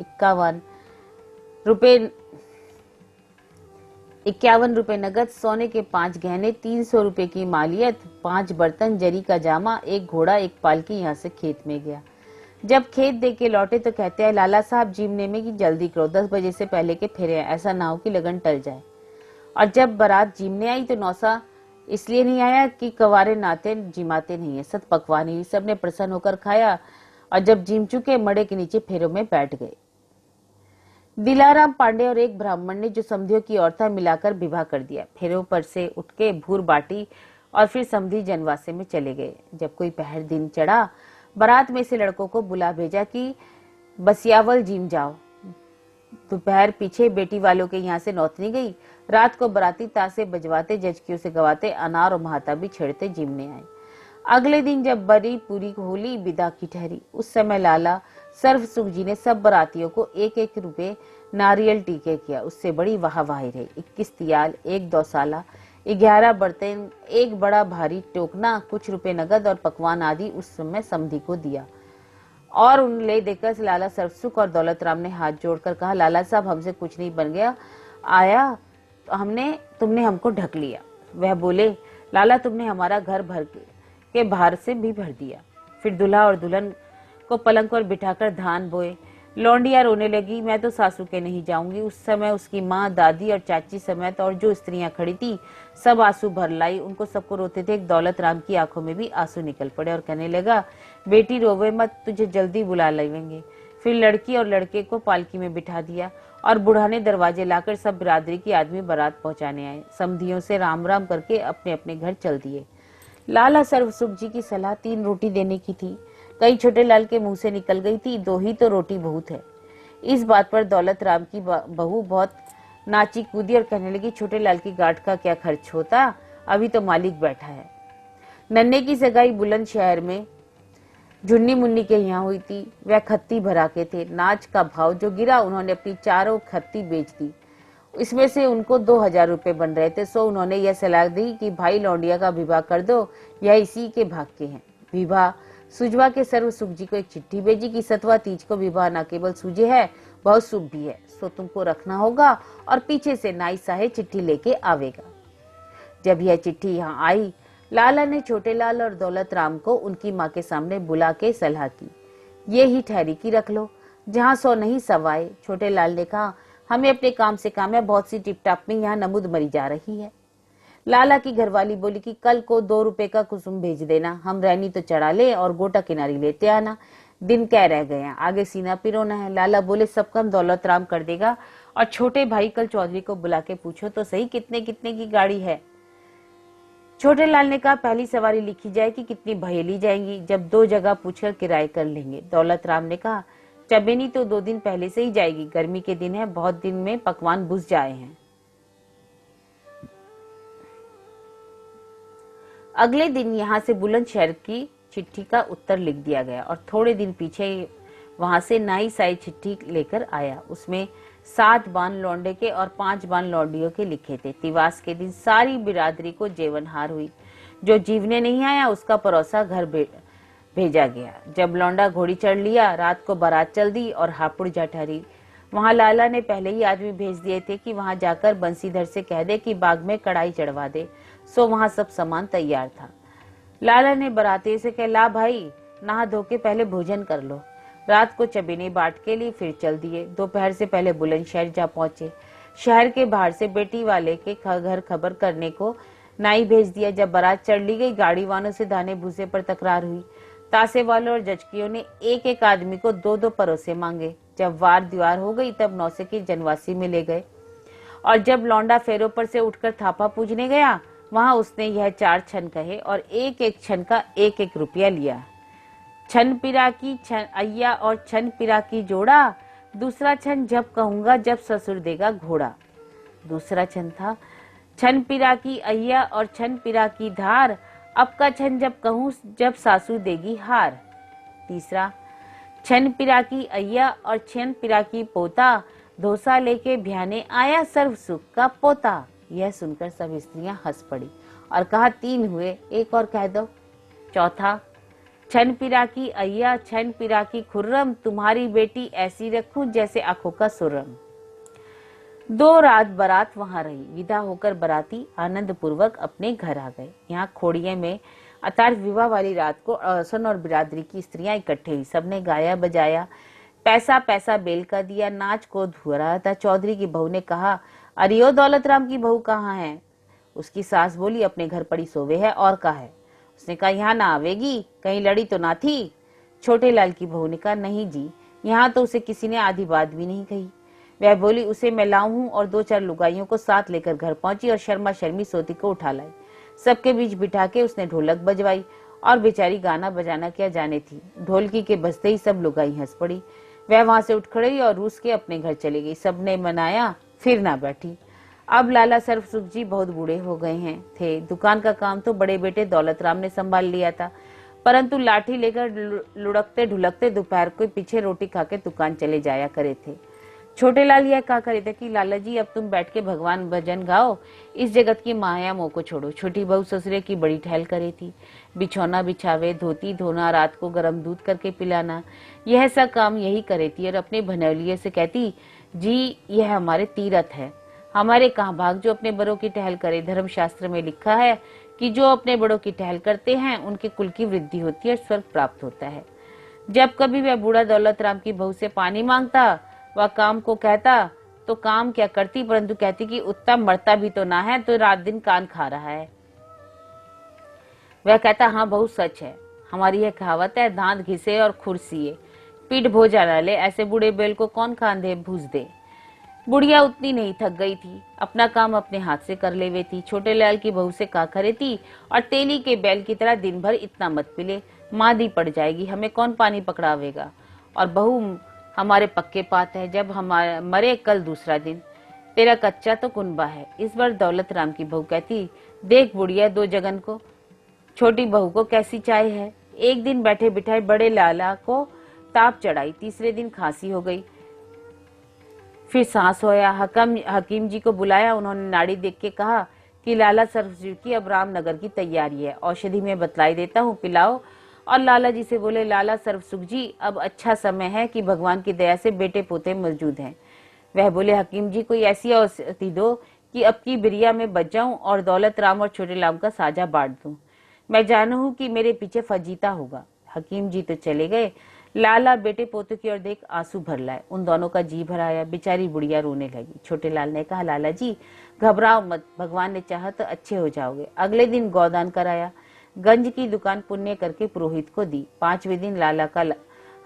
51 रुपए नगद, सोने के 5 गहने, 300 रुपए की मालियत, 5 बर्तन, जरी का जामा, एक घोड़ा, एक पालकी यहाँ से खेत में गया। जब खेत दे के लौटे तो कहते हैं लाला साहब जीमने में कि जल्दी करो, 10 बजे से पहले के फेरे हैं, ऐसा ना हो कि लगन टल जाए। और जब बारात जीमने आई तो नौसा इसलिए नहीं आया कि कवारे नाते जिमाते नहीं है। सत पकवान हुई, सबने प्रसन्न होकर खाया और जब जीम चुके मड़े के नीचे फेरों में बैठ गए। दिलाराम पांडे और एक ब्राह्मण ने जो समधियों की औरत मिलाकर विवाह कर दिया। फेरों पर से उठ के भूर बाटी और फिर समधी जनवासे में चले गए। जब कोई पहर दिन चढ़ा, बारात में से लड़कों को बुला भेजा कि बसियावल जीम जाओ। दोपहर पीछे बेटी वालों के यहाँ से नौतनी गई। रात को बराती तासे बजवाते, जजकियों से गवाते, अनार और महाता भी छेड़ते जीमने आए। अगले दिन जब बड़ी पूरी होली विदा की ठहरी, उस समय लाला सर्वसुख जी ने सब बरातियों को 1-1 रुपए नारियल टीके किया। उससे बड़ी वाहवाही रही। 21 तियाल, 1 दौसाला, 11 बर्तन, 1 बड़ा भारी टोकना, कुछ रुपए नगद और पकवान आदि उस समय समधी को दिया। और उन ले देकर लाला सर्वसुख और दौलत राम ने हाथ जोड़कर कहा, लाला साहब, हमसे कुछ नहीं बन गया, आया तुमने हमको ढक लिया। वह बोले, लाला तुमने हमारा घर भर के बाहर से भी भर दिया। फिर दूल्हा और दुल्हन को पलंग पर बिठाकर धान बोए। लौंडिया रोने लगी, मैं तो सासू के नहीं जाऊंगी। उस समय उसकी माँ, दादी और चाची समेत और जो स्त्रियां खड़ी थी सब आंसू भर लाई। उनको सबको रोते थे। दौलत राम की आंखों में भी आंसू निकल पड़े और कहने लगा, बेटी रोवे मत, तुझे जल्दी बुला लेंगे। फिर लड़की और लड़के को पालकी में बिठा दिया और बुढ़ा ने दरवाजे लाकर सब बिरादरी की आदमी बारात पहुंचाने आए। समधियों से राम राम करके अपने अपने घर चल दिए। लाला सर्वसुख जी की सलाह 3 रोटी देने की थी। कई छोटे लाल के मुंह से निकल गई थी, 2 ही तो रोटी बहुत है। इस बात पर दौलत राम की बहू बहुत नाची कूदी और कहने लगी, छोटे लाल की गांठ का क्या खर्च होता, अभी तो मालिक बैठा है। नन्हे की सगाई बुलंदशहर में झुन्नी मुन्नी के यहाँ हुई थी। वह खत्ती भरा के थे। नाच का भाव जो गिरा, उन्होंने अपनी 4 खत्ती बेच दी। इसमें से उनको 2000 रुपए बन रहे थे। सो उन्होंने यह सलाह दी कि भाई लौंडिया का विवाह कर दो, यह इसी के भाग के हैं। विवाह सुजवा के सर्वसुख जी को एक चिट्ठी भेजी कि 7वां तीज को विवाह न केवल सूझे है, बहुत शुभ भी है। सो तुमको रखना होगा। और पीछे से नाई साहे चिट्ठी लेके आवेगा। जब यह चिट्ठी यहाँ आई, लाला ने छोटे लाल और दौलत राम को उनकी माँ के सामने बुला के सलाह की, ये ही ठहरी की रख लो, जहाँ 100 नहीं सवाए। छोटे लाल ने कहा, हमें अपने काम से काम है, बहुत सी टिपटाप में यहाँ नमूद मरी जा रही है। लाला की घरवाली बोली कि कल को 2 रुपए का कुसुम भेज देना, हम रहनी तो चढ़ा ले और गोटा किनारी लेते आना। दिन कह रह गए हैं, आगे सीना पिरोना है। लाला बोले, सब काम दौलत राम कर देगा। और छोटे भाई कल चौधरी को बुला के पूछो तो सही कितने कितने की गाड़ी है। छोटे लाल ने कहा, पहली सवारी लिखी जाए कि कितनी भयेली जाएंगी, जब 2 जगह पूछकर किराए कर लेंगे। दौलत राम ने कहा, चबेनी तो 2 दिन पहले से ही जाएगी, गर्मी के दिन है, बहुत दिन में पकवान बुझ जाए हैं। अगले दिन यहाँ से बुलंदशहर की चिट्ठी का उत्तर लिख दिया गया और थोड़े दिन पीछे वहां से नाई साई चिट्ठी लेकर आया। उसमें 7 बान लौंडे के और 5 बान लौंडियों के लिखे थे। तिवास के दिन सारी बिरादरी को जेवनहार हुई। जो जीवने नहीं आया उसका परोसा घर भेजा गया। जब लौंडा घोड़ी चढ़ लिया, रात को बारात चल दी और हापुड़ जा ठहरी। वहां लाला ने पहले ही आदमी भेज दिए थे कि वहां जाकर बंसीधर से कह दे कि बाग में कढ़ाई चढ़वा दे। सो वहां सब सामान तैयार था। लाला ने बरातियों से कहा, ला भाई, नहा धो के पहले भोजन कर लो। रात को चबीने बाट के लिए फिर चल दिए। दोपहर से पहले बुलंदशहर जा पहुंचे। शहर के बाहर से बेटी वाले के घर खबर करने को नाई भेज दिया। जब बारात चढ़ ली गई, गाड़ी वालों से दाने भूसे पर तकरार हुई। तासे वालों और जचकियों ने 1-1 आदमी को 2-2 परोसे मांगे। जब वार दीवार हो गई, तब नौसे की जनवासी में ले गए। और जब लौंडा फेरों पर से उठकर थापा पूजने गया, वहां उसने यह 4 छन कहे और 1-1 छन का 1-1 रुपया लिया। छन पिरा की छन अय्या और छन पिरा की जोड़ा। दूसरा छन जब कहूंगा जब ससुर देगा घोड़ा। दूसरा छन था, छन पिरा की अय्या और छन पिरा की धार। अब का छन जब कहूं जब सासू देगी हार। तीसरा, छन पिरा की अय्या और छन पिरा की पोता। धोसा लेके भ्याने आया सर्वसुख का पोता। यह सुनकर सब स्त्रियां हंस पड़ी और कहा, 3 हुए, एक और कह दो। चौथा, छन पिरा की अय्या छन पिरा की खुर्रम। तुम्हारी बेटी ऐसी रखूं जैसे आंखों का सुरम। 2 रात बारात वहां रही। विदा होकर बराती आनंद पूर्वक अपने घर आ गए। यहाँ खोड़िये में अर्थात विवाह वाली रात को अड़सन और बिरादरी की स्त्रियां इकट्ठे हुई। सबने गाया बजाया, पैसा पैसा बेल का दिया, नाच को धुरा था। चौधरी की बहू ने कहा, अरे ओ दौलत राम की बहू कहाँ है? उसकी सास बोली, अपने घर पड़ी सोवे है, और कहा है। उसने कहा, यहाँ ना आवेगी, कहीं लड़ी तो ना थी। छोटे लाल की बहू ने कहा, नहीं जी, यहाँ तो उसे किसी ने आधी बात भी नहीं कही। वह बोली, उसे मैं लाऊं हूं, और 2-4 लुगाइयों को साथ लेकर घर पहुंची और शर्मा शर्मी सोती को उठा लाई। सबके बीच बिठा के उसने ढोलक बजवाई और बेचारी गाना बजाना क्या जाने थी। ढोलकी के बजते ही सब लुगाई हंस पड़ी। वह वहां से उठ खड़ी और रूस के अपने घर चली गई। सबने मनाया, फिर ना बैठी। अब लाला सर्वसुख जी बहुत बूढ़े हो गए हैं थे। दुकान का काम तो बड़े बेटे दौलत राम ने संभाल लिया था, परंतु लाठी लेकर लुढ़कते ढुलकते दोपहर को पीछे रोटी खा के दुकान चले जाया करे थे। छोटे लाल यह कहा करे थे कि लाला जी, अब तुम बैठ के भगवान भजन गाओ, इस जगत की माया मोह को छोड़ो। छोटी बहू ससुरे की बड़ी ठहल करे थी। बिछौना बिछावे, धोती धोना, रात को गर्म दूध करके पिलाना, यह सब काम यही करे थी। और अपने भनौलिये से कहती, जी यह हमारे तीरथ है, हमारे कहाँ भाग जो अपने बड़ों की टहल करे। धर्मशास्त्र में लिखा है कि जो अपने बड़ों की टहल करते हैं उनके कुल की वृद्धि होती है और स्वर्ग प्राप्त होता है। जब कभी वह बूढ़ा दौलत राम की बहू से पानी मांगता, वह काम को कहता तो काम क्या करती, परंतु कहती कि उत्तम मरता भी तो ना है, तो रात दिन कान खा रहा है। वह कहता, हाँ बहू सच है, हमारी यह कहावत है, दांत घिसे और खुरसिए, पीठ भोजा न ले, ऐसे बूढ़े बैल को कौन कांधे भूज दे। बुढ़िया उतनी नहीं थक गई थी, अपना काम अपने हाथ से कर लेवे थी। छोटे लाल की बहू से कहा करे थी, और तेली के बैल की तरह दिन भर इतना मत पिले, मादी पड़ जाएगी, हमें कौन पानी पकड़ावेगा। और बहू, हमारे पक्के पात है, जब हमारे मरे कल दूसरा दिन, तेरा कच्चा तो कुनबा है। इस बार दौलत राम की बहू कहती, देख बुढ़िया, 2 जगन को छोटी बहू को कैसी चाय है। एक दिन बैठे बिठाए बड़े लाला को ताप चढ़ाई, तीसरे दिन खांसी हो गई, फिर सांस होया। हकीम जी को बुलाया, उन्होंने नाड़ी देख के कहा कि लाला सर्वसुख की अब रामनगर की तैयारी है, औषधि में बतलाई देता हूँ, पिलाओ। और लाला जी से बोले, लाला सर्वसुख जी, अब अच्छा समय है कि भगवान की दया से बेटे पोते मौजूद हैं। वह बोले, हकीम जी कोई ऐसी औषधि दो कि अब की बिरिया में बच जाऊं और दौलत राम और छोटे राम का साझा बांट दूं। मैं जानू हूं कि मेरे पीछे फजीता होगा। हकीम जी तो चले गए। लाला बेटे पोते की ओर देख आंसू भर लाए। उन दोनों का जी भर आया। बेचारी बुढ़िया रोने लगी। छोटे लाल ने कहा, लाला जी घबराओ मत, भगवान ने चाहा तो अच्छे हो जाओगे। अगले दिन गौदान कराया, गंज की दुकान पुण्य करके पुरोहित को दी। 5वें दिन लाला का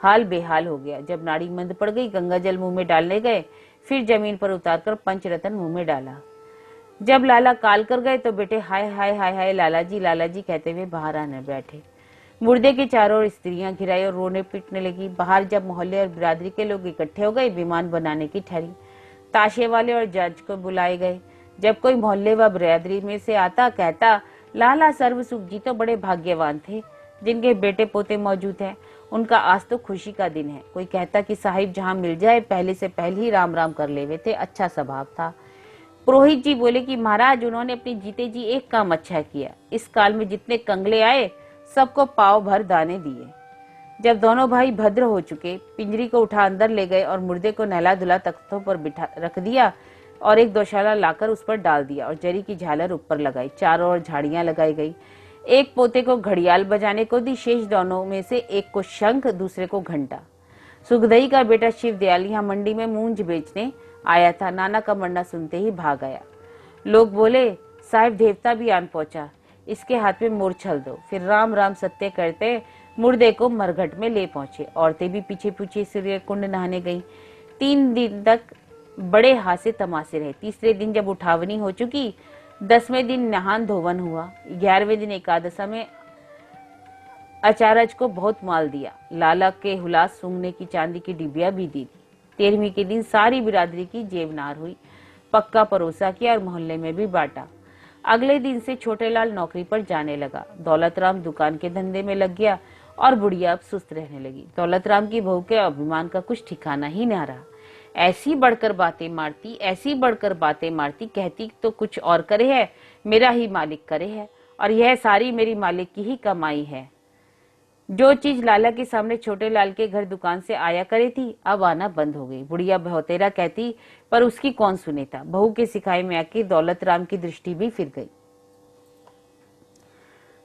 हाल बेहाल हो गया। जब नाड़ी मंद पड़ गई, गंगा जल मुंह में डालने गए, फिर जमीन पर उतारकर पंचरत्न मुंह में डाला। जब लाला काल कर गए तो बेटे हाय हाय हाय हाय लाला जी कहते हुए बाहर आने बैठे। मुर्दे के चारों ओर स्त्रियां घिराई और रोने पीटने लगी। बाहर जब मोहल्ले और बिरादरी के लोग इकट्ठे हो गए, विमान बनाने की ठहरी। ताशे वाले और जज को बुलाए गए। जब कोई मोहल्ले व बिरादरी में से आता, कहता, लाला सर्वसुख जी तो बड़े भाग्यवान थे जिनके बेटे पोते मौजूद हैं, उनका आज तो खुशी का दिन है। कोई कहता कि साहिब जहाँ मिल जाए पहले से पहले ही राम राम कर लेवे थे, अच्छा स्वभाव था। पुरोहित जी बोले कि महाराज, उन्होंने अपने जीते जी एक काम अच्छा किया। इस काल में जितने कंगले आए सबको पाव भर दाने दिए। जब दोनों भाई भद्र हो चुके, पिंजरी को उठा अंदर ले गए और मुर्दे को नहला धुला तख्तों पर बिठा रख दिया और एक दोशाला लाकर उस पर डाल दिया और जरी की झालर ऊपर लगाई। चारों ओर झाड़ियां लगाई गई। एक पोते को घड़ियाल बजाने को दी। शेष दोनों में से एक को शंख, दूसरे को घंटा। सुखदई का बेटा शिव दयाल यहाँ मंडी में मूंज बेचने आया था। नाना का मरना सुनते ही भाग आया। लोग बोले, साहिब देवता भी आन पहुंचा, इसके हाथ में मूर्छल दो। फिर राम राम सत्य करते मुर्दे को मरघट में ले पहुंचे। औरतें भी पीछे पीछे सूर्य कुंड नहाने गईं। 3 दिन तक बड़े हासे तमाशे रहे। तीसरे दिन जब उठावनी हो चुकी, 10वें दिन नहान धोवन हुआ। 11वें दिन एकादशा में अचारज को बहुत माल दिया। लाला के हुलास सूंघने की चांदी की डिबिया भी दी थी। 13वीं के दिन सारी बिरादरी की जेबनार हुई, पक्का परोसा किया और मोहल्ले में भी बांटा। अगले दिन से छोटे लाल नौकरी पर जाने लगा। दौलत राम दुकान के धंधे में लग गया और बुढ़िया अब सुस्त रहने लगी। दौलत राम की बहू के अभिमान का कुछ ठिकाना ही न रहा। ऐसी बढ़कर बातें मारती, ऐसी बढ़कर बातें मारती, कहती तो कुछ और करे है, मेरा ही मालिक करे है, और यह सारी मेरी मालिक की ही कमाई है। जो चीज लाला के सामने छोटे लाल के घर दुकान से आया करे थी, अब आना बंद हो गई। बुढ़िया बहुतेरा कहती, पर उसकी कौन सुने था। बहू के सिखाए में आके दौलत राम की दृष्टि भी फिर गई।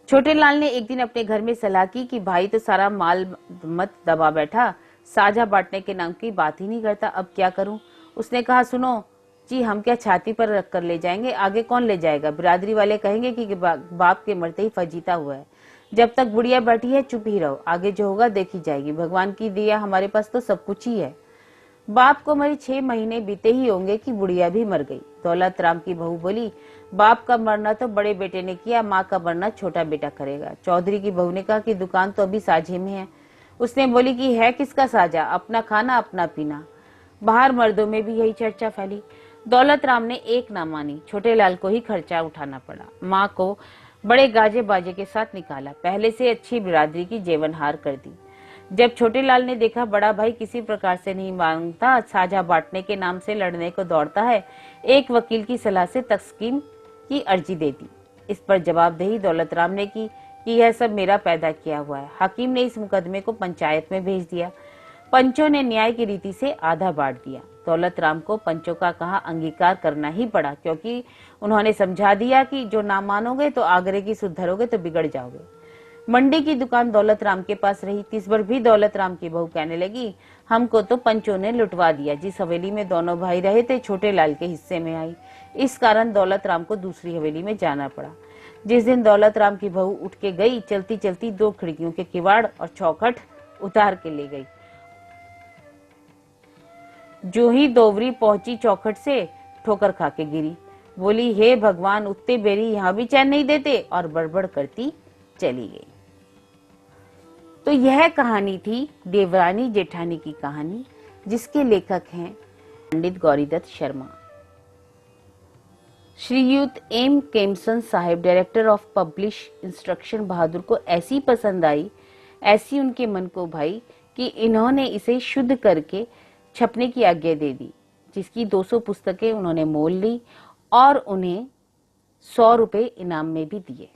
छोटे लाल ने एक दिन अपने घर में सलाह की कि भाई तो सारा माल मत दबा बैठा, साझा बांटने के नाम की बात ही नहीं करता, अब क्या करूं। उसने कहा, सुनो जी, हम क्या छाती पर रख कर ले जाएंगे, आगे कौन ले जाएगा। बिरादरी वाले कहेंगे कि बाप के मरते ही फजीता हुआ है। जब तक बुढ़िया बैठी है चुप ही रहो, आगे जो होगा देखी जाएगी, भगवान की दिया हमारे पास तो सब कुछ ही है। बाप को मरी 6 महीने बीते ही होंगे कि बुढ़िया भी मर गई। दौलत राम की बहू बोली, बाप का मरना तो बड़े बेटे ने किया, माँ का मरना छोटा बेटा करेगा। चौधरी की बहू ने कहा कि दुकान तो अभी साझे में है। उसने बोली कि है किसका साझा, अपना खाना अपना पीना। बाहर मर्दों में भी यही चर्चा फैली। दौलत राम ने एक ना मानी, छोटे लाल को ही खर्चा उठाना पड़ा। माँ को बड़े गाजे बाजे के साथ निकाला, पहले से अच्छी बिरादरी की जेवनहार कर दी। जब छोटे लाल ने देखा बड़ा भाई किसी प्रकार से नहीं मांगता, साझा बांटने के नाम से लड़ने को दौड़ता है, एक वकील की सलाह से तस्कीम की अर्जी दे दी। इस पर जवाबदेही दौलत राम ने की कि यह सब मेरा पैदा किया हुआ है। हाकिम ने इस मुकदमे को पंचायत में भेज दिया। पंचों ने न्याय की रीति से आधा बांट दिया। दौलत राम को पंचों का कहा अंगीकार करना ही पड़ा, क्योंकि उन्होंने समझा दिया कि जो ना मानोगे तो आगरे की सुध धरोगे तो बिगड़ जाओगे। मंडी की दुकान दौलत राम के पास रही। तीस बार भी दौलत राम की बहू कहने लगी, हमको तो पंचों ने लुटवा दिया। जिस हवेली में दोनों भाई रहे थे छोटे लाल के हिस्से में आई। इस कारण दौलत राम को दूसरी हवेली में जाना पड़ा। जिस दिन दौलत राम की बहू उठ के गई, चलती चलती 2 खिड़कियों के किवाड़ और चौखट उतार के ले गई। जो ही दोवरी पहुंची चौखट से ठोकर खा के गिरी। बोली, हे भगवान, उत्ते बेरी यहाँ भी चैन नहीं देते, और बड़बड़ करती चली गई। तो यह कहानी थी देवरानी जेठानी की कहानी, जिसके लेखक हैं Pandit Gauridatt Sharma. Shriyut M Kempson sahib, director of public instruction, Bahadur को ऐसी पसंद आई, ऐसी उनके मन को भाई कि इन्होंने इसे शुद्ध करके छपने की आज्ञा दे दी, जिसकी 200 पुस्तकें उन्होंने मोल ली और उन्हें 100 रुपए इनाम में भी दिए।